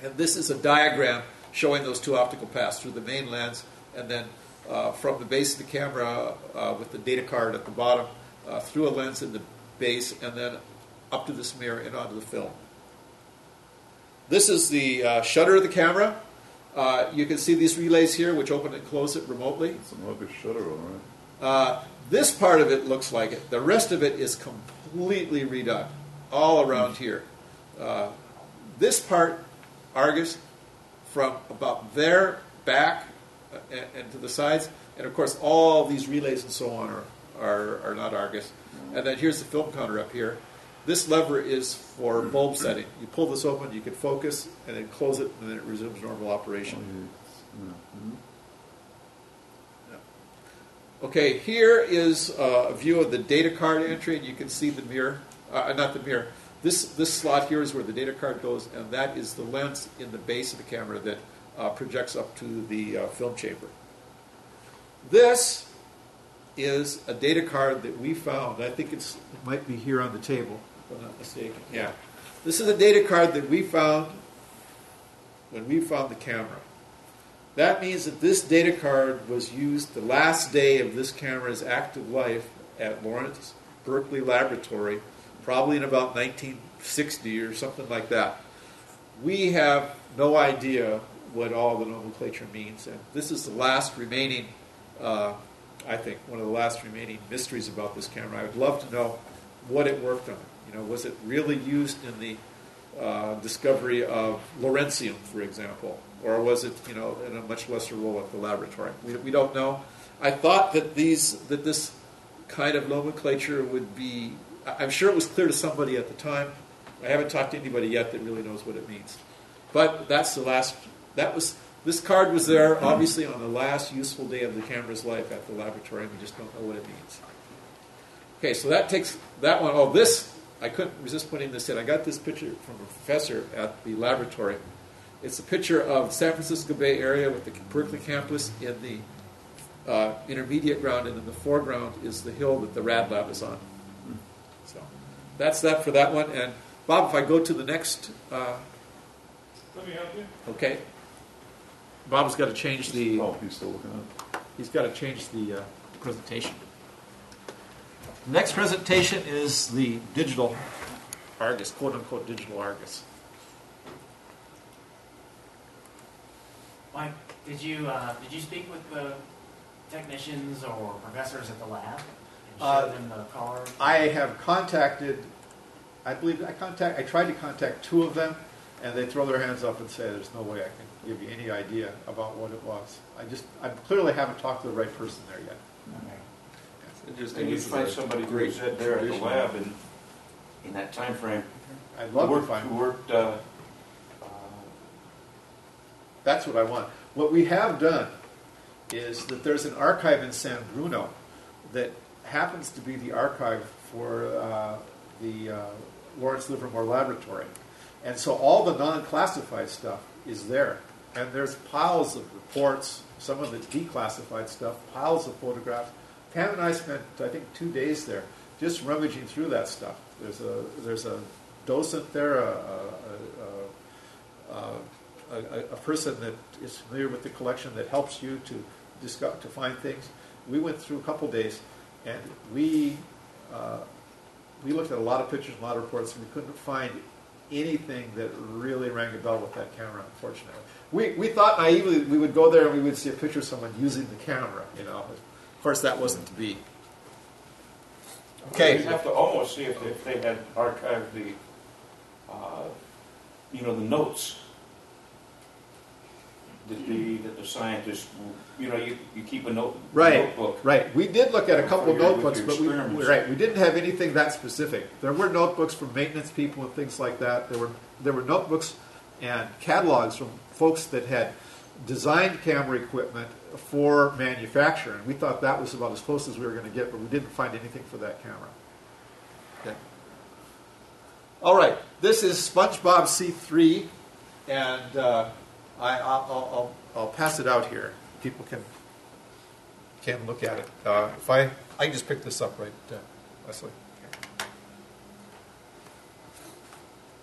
And this is a diagram showing those two optical paths through the main lens, and then from the base of the camera with the data card at the bottom, through a lens in the base, and then up to this mirror and onto the film. This is the shutter of the camera. You can see these relays here, which open and close it remotely. It's an ugly shutter, all right. This part of it looks like it. The rest of it is completely redone, all around here. This part, Argus, from about there back and to the sides, and of course all these relays and so on are not Argus. And then here's the film counter up here. This lever is for bulb setting. You pull this open, you can focus, and then close it, and then it resumes normal operation. Okay, here is a view of the data card entry, and you can see the mirror, not the mirror. This slot here is where the data card goes, and that is the lens in the base of the camera that projects up to the film chamber. This is a data card that we found. I think it might be here on the table, if I'm not mistaken. Yeah. This is a data card that we found when we found the camera. That means that this data card was used the last day of this camera's active life at Lawrence Berkeley Laboratory, probably in about 1960 or something like that. We have no idea what all the nomenclature means, and this is the last remaining, I think, one of the last remaining mysteries about this camera. I would love to know what it worked on. Was it really used in the discovery of Lawrencium, for example, or was it, in a much lesser role at the laboratory? We don't know. I thought that this kind of nomenclature would be. I'm sure it was clear to somebody at the time, I haven't talked to anybody yet that really knows what it means. But that's the last, this card was there obviously on the last useful day of the camera's life at the laboratory, and we just don't know what it means. Okay, so that takes that one. Oh, this, I couldn't resist putting this in. I got this picture from a professor at the laboratory. It's a picture of the San Francisco Bay Area with the Berkeley campus in the intermediate ground, and in the foreground is the hill that the Rad Lab is on. So that's that for that one. And Bob, if I go to the next... Let me help you. Okay. Bob's got to change the... Oh, he's still looking at it. He's got to change the presentation. The next presentation is the digital Argus, quote-unquote digital Argus. Mike, did you speak with the technicians or professors at the lab and show them the card? I have contacted, I tried to contact two of them, and they throw their hands up and say, there's no way I can give you any idea about what it was. I clearly haven't talked to the right person there yet. And you find somebody who was there at the lab in that time frame. I'd love to find who worked. That's what I want. What we have done is that there's an archive in San Bruno that happens to be the archive for the Lawrence Livermore Laboratory. And so all the non-classified stuff is there. And there's piles of reports, some of it declassified stuff, piles of photographs. Pam and I spent, I think, 2 days there just rummaging through that stuff. There's a docent there, a person that is familiar with the collection that helps you to find things. We went through a couple days, and we looked at a lot of pictures, a lot of reports, and we couldn't find anything that really rang a bell with that camera, unfortunately. We thought naively we would go there and we would see a picture of someone using the camera, you know. Of course, that wasn't to be. Okay. You have to almost see if they had archived the, the notes that the scientists, you keep a notebook. Right. We did look at a couple of notebooks, but we didn't have anything that specific. There were notebooks from maintenance people and things like that. There were notebooks and catalogs from folks that had designed camera equipment for manufacture, and we thought that was about as close as we were going to get, but we didn't find anything for that camera. Okay. All right, this is SpongeBob C3, and I'll pass it out here. People can look at it. If I can just pick this up, right, Leslie. Okay.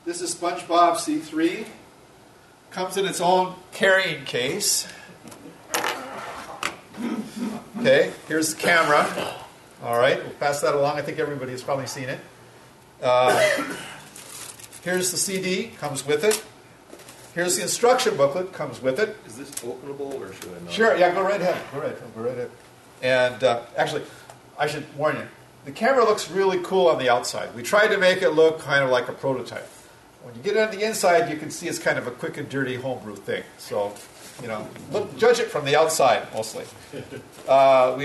This is SpongeBob C3. Comes in its own carrying case. Okay, here's the camera. All right, we'll pass that along. I think everybody has probably seen it. Here's the CD, comes with it. Here's the instruction booklet, comes with it. Is this openable, or should I not? Sure, yeah, go right ahead. Go right ahead. And actually, I should warn you, the camera looks really cool on the outside. We tried to make it look kind of like a prototype. When you get it on the inside, you can see it's kind of a quick and dirty homebrew thing. So, judge it from the outside, mostly. We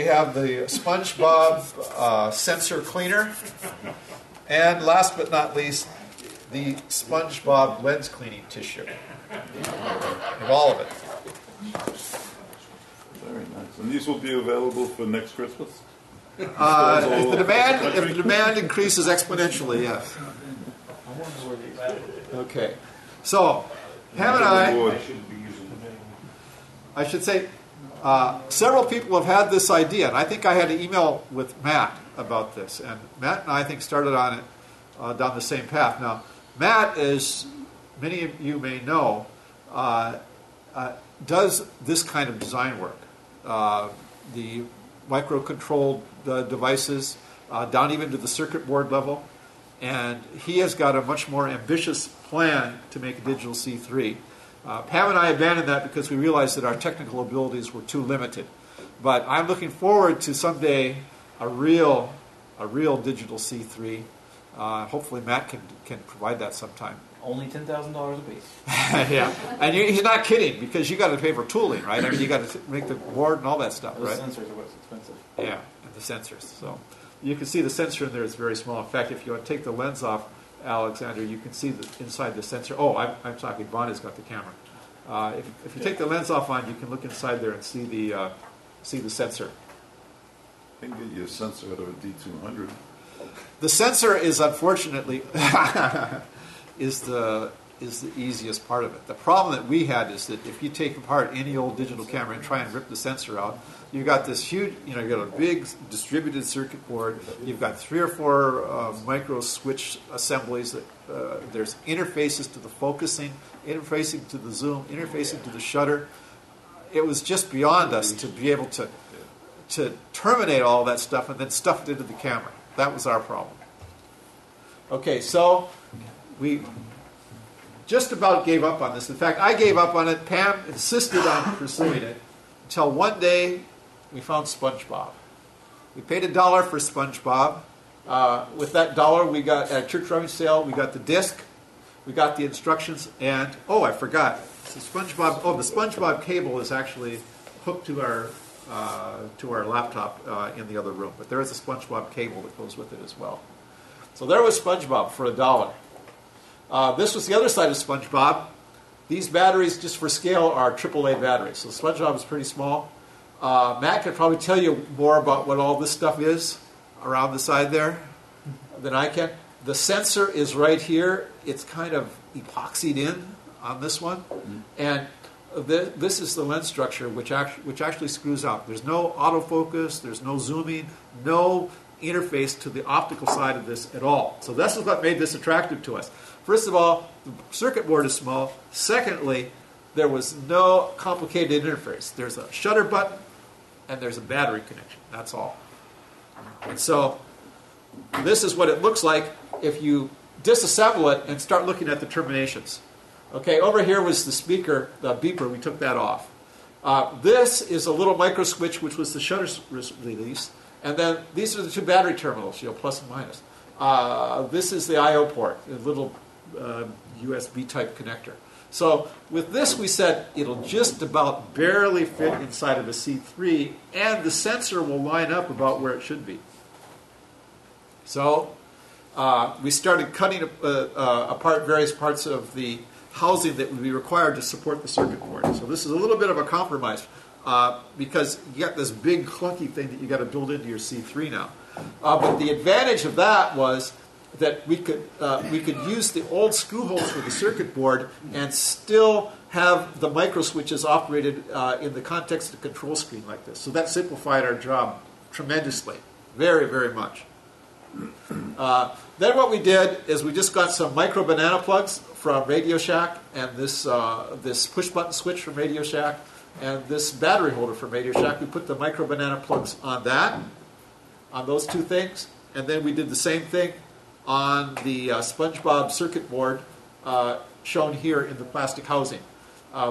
have the SpongeBob sensor cleaner. And last but not least, the SpongeBob lens cleaning tissue. Of all of it. Very nice. And these will be available for next Christmas? If the demand increases exponentially, yes. Okay. So, Pam and I should say, several people have had this idea, and I think I had an email with Matt about this, and Matt and I think started on it down the same path. Now, Matt, as many of you may know, does this kind of design work. The microcontrolled devices, down even to the circuit board level, and he has got a much more ambitious plan to make a digital C3. Pam and I abandoned that because we realized that our technical abilities were too limited. But I'm looking forward to someday a real digital C3. Hopefully Matt can provide that sometime. Only $10,000 a piece. Yeah, and he's not kidding, because you got to pay for tooling, right? I mean, you got to make the board and all that stuff, right? The sensors are what's expensive. Yeah, and the sensors. So you can see the sensor in there is very small. In fact, if you want to take the lens off, Alexander, you can see inside the sensor. Oh, I'm talking. Bonnie's got the camera. If you take the lens off on, you can look inside there and see the sensor. I can get you a sensor out of a D200. The sensor is unfortunately is the easiest part of it. The problem that we had is that if you take apart any old digital camera and try and rip the sensor out, you've got this huge, you've got a big distributed circuit board. You've got 3 or 4 micro switch assemblies. There's interfaces to the focusing, interfacing to the zoom, interfacing to the shutter. It was just beyond us to be able to terminate all that stuff and then stuff it into the camera. That was our problem. Okay, so we just about gave up on this. In fact, I gave up on it. Pam insisted on pursuing it until one day we found SpongeBob. We paid $1 for SpongeBob. With that $1, we got at a church rummage sale. We got the disc, we got the instructions, and I forgot. The SpongeBob cable is actually hooked to our laptop in the other room. But there is a SpongeBob cable that goes with it as well. So there was SpongeBob for $1. This was the other side of SpongeBob. These batteries, just for scale, are AAA batteries. So SpongeBob is pretty small. Matt could probably tell you more about what all this stuff is around the side there than I can. The sensor is right here. It's kind of epoxied in on this one. Mm-hmm. And this is the lens structure which actually screws out. There's no autofocus. There's no zooming. No interface to the optical side of this at all. So this is what made this attractive to us. First of all, the circuit board is small. Secondly, there was no complicated interface. There's a shutter button and there's a battery connection. That's all. And so this is what it looks like if you disassemble it and start looking at the terminations. Okay, over here was the speaker, the beeper. We took that off. This is a little micro switch, which was the shutter release. And then these are the 2 battery terminals, plus and minus. This is the I/O port, a little USB type connector. So with this, we said it'll just about barely fit inside of a C3, and the sensor will line up about where it should be. So we started cutting apart various parts of the housing that would be required to support the circuit board. So this is a little bit of a compromise because you got this big clunky thing that you got to build into your C3 now. But the advantage of that was that we could use the old screw holes for the circuit board and still have the micro switches operated in the context of the control screen like this. So that simplified our job tremendously, very, very much. Then what we did is we just got some micro banana plugs from Radio Shack and this push button switch from Radio Shack and this battery holder from Radio Shack. We put the micro banana plugs on those 2 things, and then we did the same thing on the SpongeBob circuit board shown here in the plastic housing.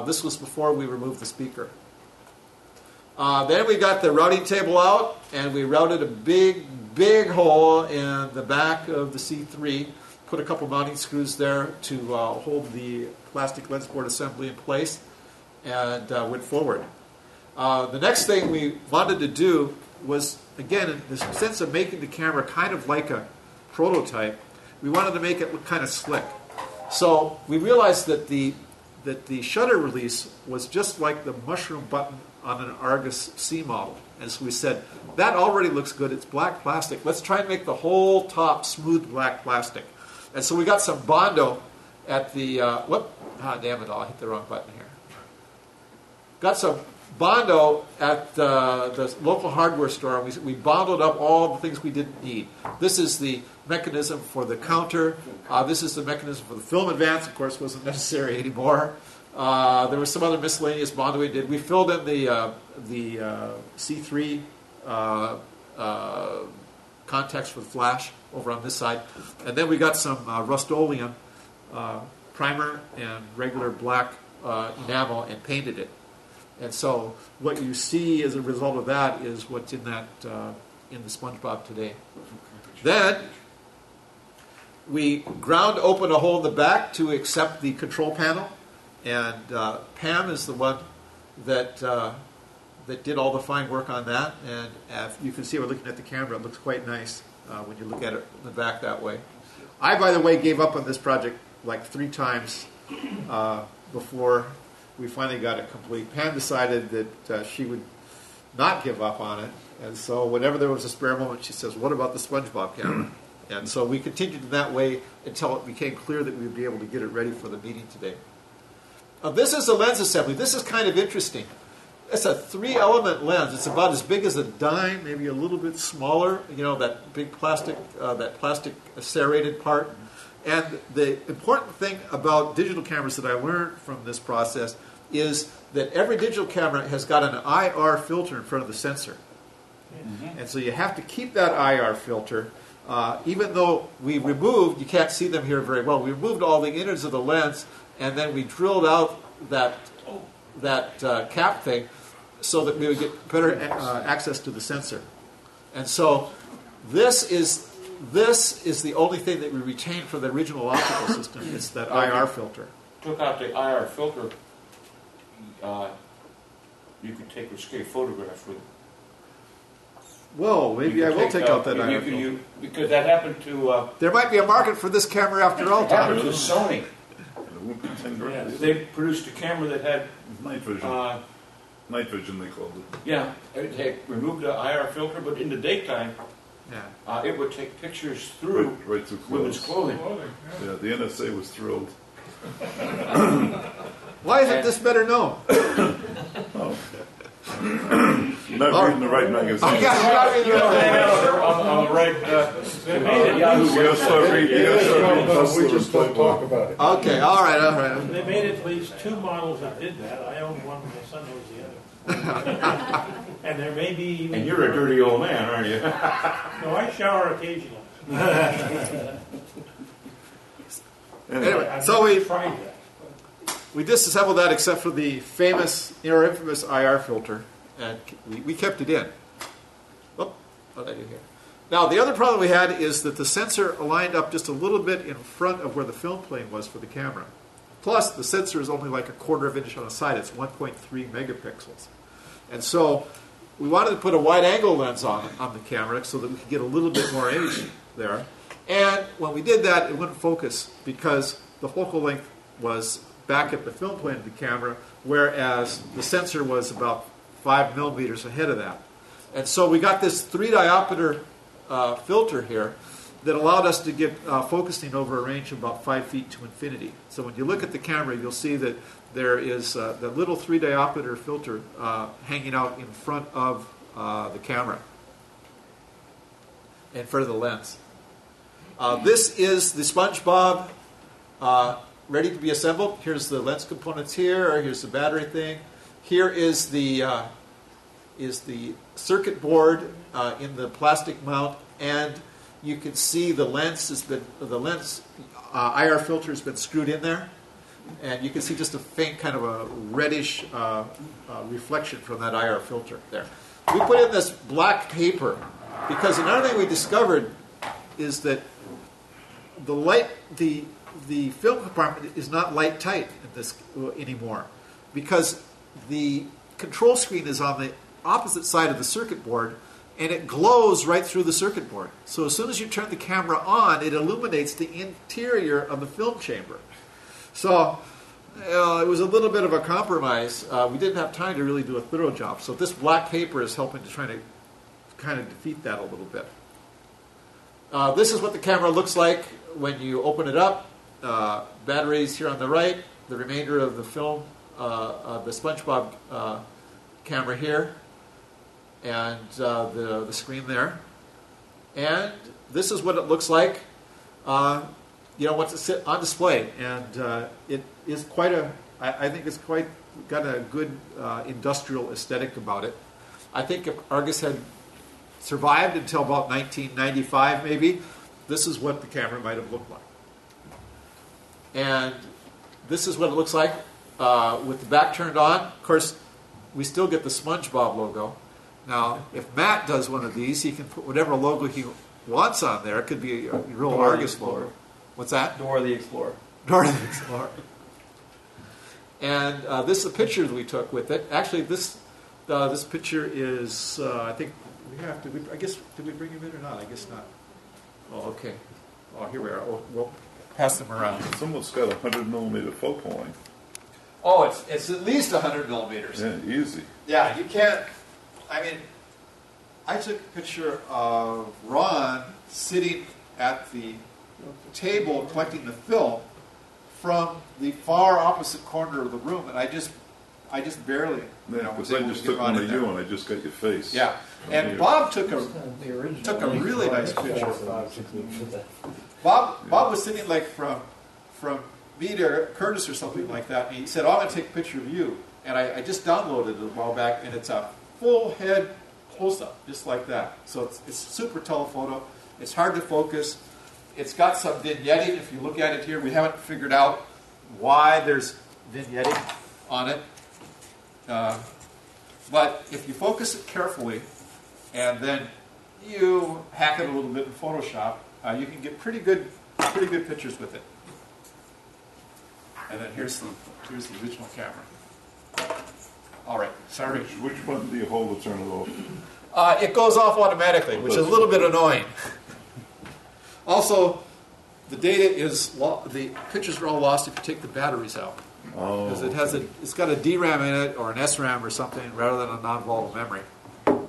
This was before we removed the speaker. Then we got the routing table out, and we routed a big hole in the back of the C3, put a couple mounting screws there to hold the plastic lens board assembly in place, and went forward. The next thing we wanted to do was, again, in the sense of making the camera kind of like a prototype, we wanted to make it look kind of slick. So we realized that the shutter release was just like the mushroom button on an Argus C model. And so we said, that already looks good. It's black plastic. Let's try and make the whole top smooth black plastic. And so we got some Bondo at the, damn it all, I hit the wrong button here. Got some Bondo at the local hardware store. We bonded up all the things we didn't need. This is the mechanism for the counter. This is the mechanism for the film advance. Of course, wasn't necessary anymore. There was some other miscellaneous Bondo we did. We filled in the C3 contacts for the flash over on this side. And then we got some Rust-Oleum primer and regular black enamel and painted it. And so what you see as a result of that is what's in that in the SpongeBob today. Then we ground open a hole in the back to accept the control panel, and Pam is the one that did all the fine work on that. And you can see we're looking at the camera; it looks quite nice when you look at it in the back that way. I, by the way, gave up on this project like 3 times before we finally got it complete. Pam decided that she would not give up on it, and so whenever there was a spare moment, she says, "What about the SpongeBob camera?" And so we continued in that way until it became clear that we would be able to get it ready for the meeting today. This is a lens assembly. This is kind of interesting. It's a 3-element lens. It's about as big as a dime, maybe a little bit smaller. You know, that big plastic, serrated part. And the important thing about digital cameras that I learned from this process is that every digital camera has got an IR filter in front of the sensor. Mm-hmm. And so you have to keep that IR filter. Even though we removed, you can't see them here very well, we removed all the innards of the lens, and then we drilled out that cap thing so that we would get better access to the sensor. And so this is the only thing that we retained from the original optical system. It's that IR filter. Took out the IR filter. You could take risque photographs with it. Well, maybe I will take out that IR filter. Because that happened to... there might be a market for this camera after all, Tom. Happened to Sony. Yeah. They produced a camera that had... Night vision. Night vision, they called it. Yeah, they removed the IR filter, but in the daytime, yeah, it would take pictures through, right through women's clothing. Yeah, the NSA was thrilled. Why isn't this better known? Oh. Not reading the right magazine. Oh, yeah, you're not reading the right on the right. You gotta start reading we just don't talk about it. Okay, all right. They made at least 2 models that did that. I own one, my son owns the other. And there may be even... And you're a dirty old man, aren't you? No, I shower occasionally. Anyway, so we disassembled that except for the famous, infamous IR filter, and we kept it in. Oh, what did I do here? Now, the other problem we had is that the sensor aligned up just a little bit in front of where the film plane was for the camera. Plus, the sensor is only like a 1/4 inch on the side. It's 1.3 megapixels. And so we wanted to put a wide-angle lens on the camera so that we could get a little bit more image there. And when we did that, it wouldn't focus because the focal length was back at the film plane of the camera, whereas the sensor was about 5 millimeters ahead of that. And so we got this 3-diopter filter here that allowed us to get focusing over a range of about 5 feet to infinity. So when you look at the camera, you'll see that there is the little 3-diopter filter hanging out in front of the camera, in front of the lens. This is the SpongeBob ready to be assembled. Here's the lens components here. Here's the battery thing. Here is the circuit board in the plastic mount, and you can see the lens IR filter has been screwed in there, and you can see just a faint kind of a reddish reflection from that IR filter there. We put in this black paper because another thing we discovered is that the film compartment is not light tight in this anymore because the control screen is on the opposite side of the circuit board, and it glows right through the circuit board. So as soon as you turn the camera on, it illuminates the interior of the film chamber. So it was a little bit of a compromise. We didn't have time to really do a thorough job. So this black paper is helping to try to kind of defeat that a little bit. This is what the camera looks like when you open it up. Batteries here on the right, the remainder of the film, the SpongeBob camera here, and the screen there. And this is what it looks like, what's on display. And it is quite I think it's quite got a good industrial aesthetic about it. I think if Argus had survived until about 1995 maybe, this is what the camera might have looked like. And this is what it looks like with the back turned on. Of course, we still get the SpongeBob logo. Now, if Matt does one of these, he can put whatever logo he wants on there. It could be a real Argus logo. What's that? Dora the Explorer. Dora the Explorer. And this is a picture that we took with it. Actually, this picture is, I think, we have to, I guess, did we bring him in or not? I guess not. Oh, okay. Oh, here we are. We'll pass them around. It's almost got a 100mm focal length. Oh, it's at least 100 millimeters. Yeah, easy. Yeah, you can't. I mean, I took a picture of Ron sitting at the table collecting the film from the far opposite corner of the room, and I just barely, Yeah, was because I able just to get took Ron one in of you there. and I just got your face. Yeah, and Here. Bob took a really nice picture. Bob was sitting like from me to Curtis or something like that, and he said, "Oh, I'm going to take a picture of you." And I just downloaded it a while back, and it's a full head close-up, just like that. So it's super telephoto. It's hard to focus. It's got some vignetting. If you look at it here, we haven't figured out why there's vignetting on it. But if you focus it carefully, and then you hack it a little bit in Photoshop, you can get pretty good pictures with it. And then here's the original camera. All right, sorry. Which button do you hold to turn it off? It goes off automatically, which is a little bit annoying. Also, the data the pictures are all lost if you take the batteries out. Oh. Because it's got a DRAM in it or an SRAM or something rather than a non-volatile memory. And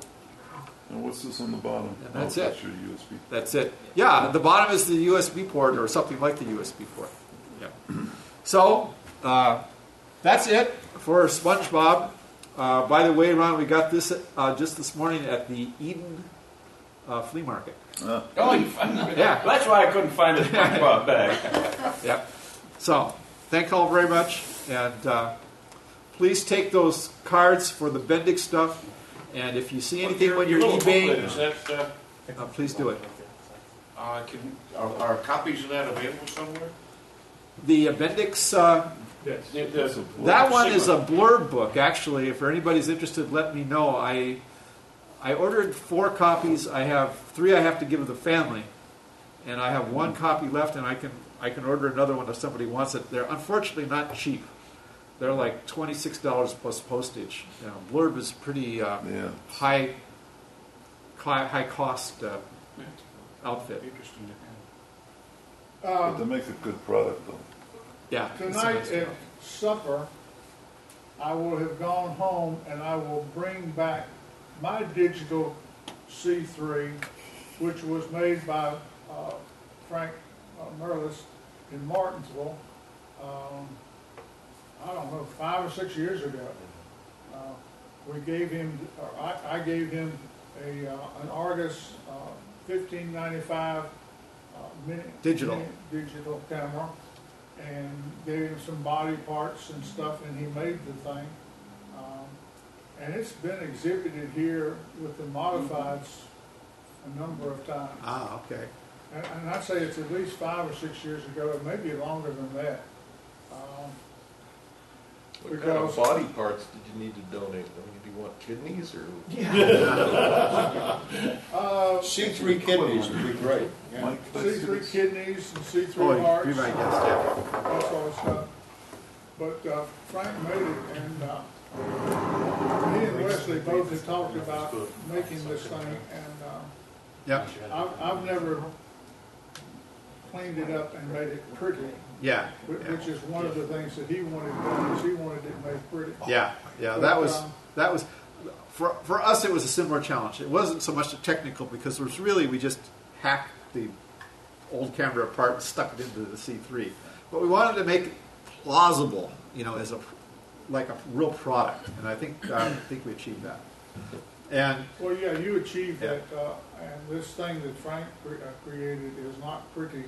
what's this on the bottom? And that's oh, it. That's your USB. That's it. Yeah, the bottom is the USB port or something like the USB port. Yeah. So, that's it for SpongeBob. By the way, Ron, we got this just this morning at the Eden flea market. Oh, you found it? Yeah. That's why I couldn't find the SpongeBob bag. Yeah. So, thank you all very much. And please take those cards for the Bendix stuff. And if you see anything when you're eBaying, please do it. Are copies of that available somewhere? The Bendix, Yes. that one is a blurb book, actually. If anybody's interested, let me know. I ordered 4 copies. I have 3 I have to give to the family. And I have 1 copy left, and I can order another one if somebody wants it. They're unfortunately not cheap. They're like $26 plus postage. You know, blurb is pretty high cost outfit. Interesting. But they make a good product, though. Yeah. Tonight at supper, I will have gone home and I will bring back my digital C3, which was made by Frank Merlis in Martinsville, I don't know, 5 or 6 years ago. We gave him, or I gave him an Argus 1595 digital camera, and gave him some body parts and stuff, and he made the thing. And it's been exhibited here with the modifieds a number of times. Ah, okay. And I'd say it's at least 5 or 6 years ago, it may be longer than that. What kind of body parts did you need to donate? I mean, do you want kidneys or? C3 kidneys would be great. Yeah. C3 kidneys and C3 hearts. Be right, yes, yeah. That sort of stuff. But Frank made it, and me and Wesley both had talked about making this thing, and Yep. I've never cleaned it up and made it pretty. Yeah. Which is one of the things that he wanted done, is he wanted it made pretty. Yeah. That was for us. It was a similar challenge. It wasn't so much technical because it was really we just hacked the old camera apart and stuck it into the C3. But we wanted to make it plausible, as a real product, and I think we achieved that. And well, yeah, you achieved that, and this thing that Frank created is not pretty.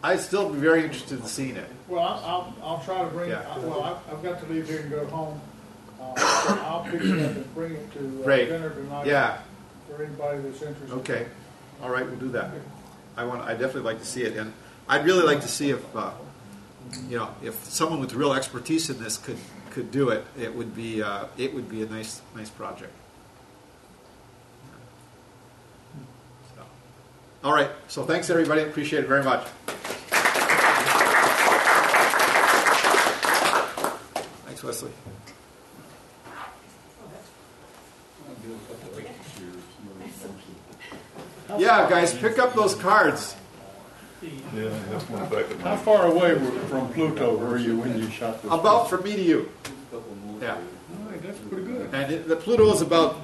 I'd still be very interested in seeing it. Well, I'll try to bring it. Well, I've got to leave here and go home. So I'll pick it up and bring it to dinner tonight. Yeah. For anybody that's interested. Okay. All right, we'll do that. I definitely like to see it, and I'd really like to see if if someone with real expertise in this could do it. It would be a nice project. So. All right. So thanks everybody. Appreciate it very much. Thanks, Wesley. Yeah, guys, pick up those cards. Yeah, that's one back at How my. far away from Pluto were you when you shot this? About from me to you. Yeah. All right, that's pretty good. And the Pluto is about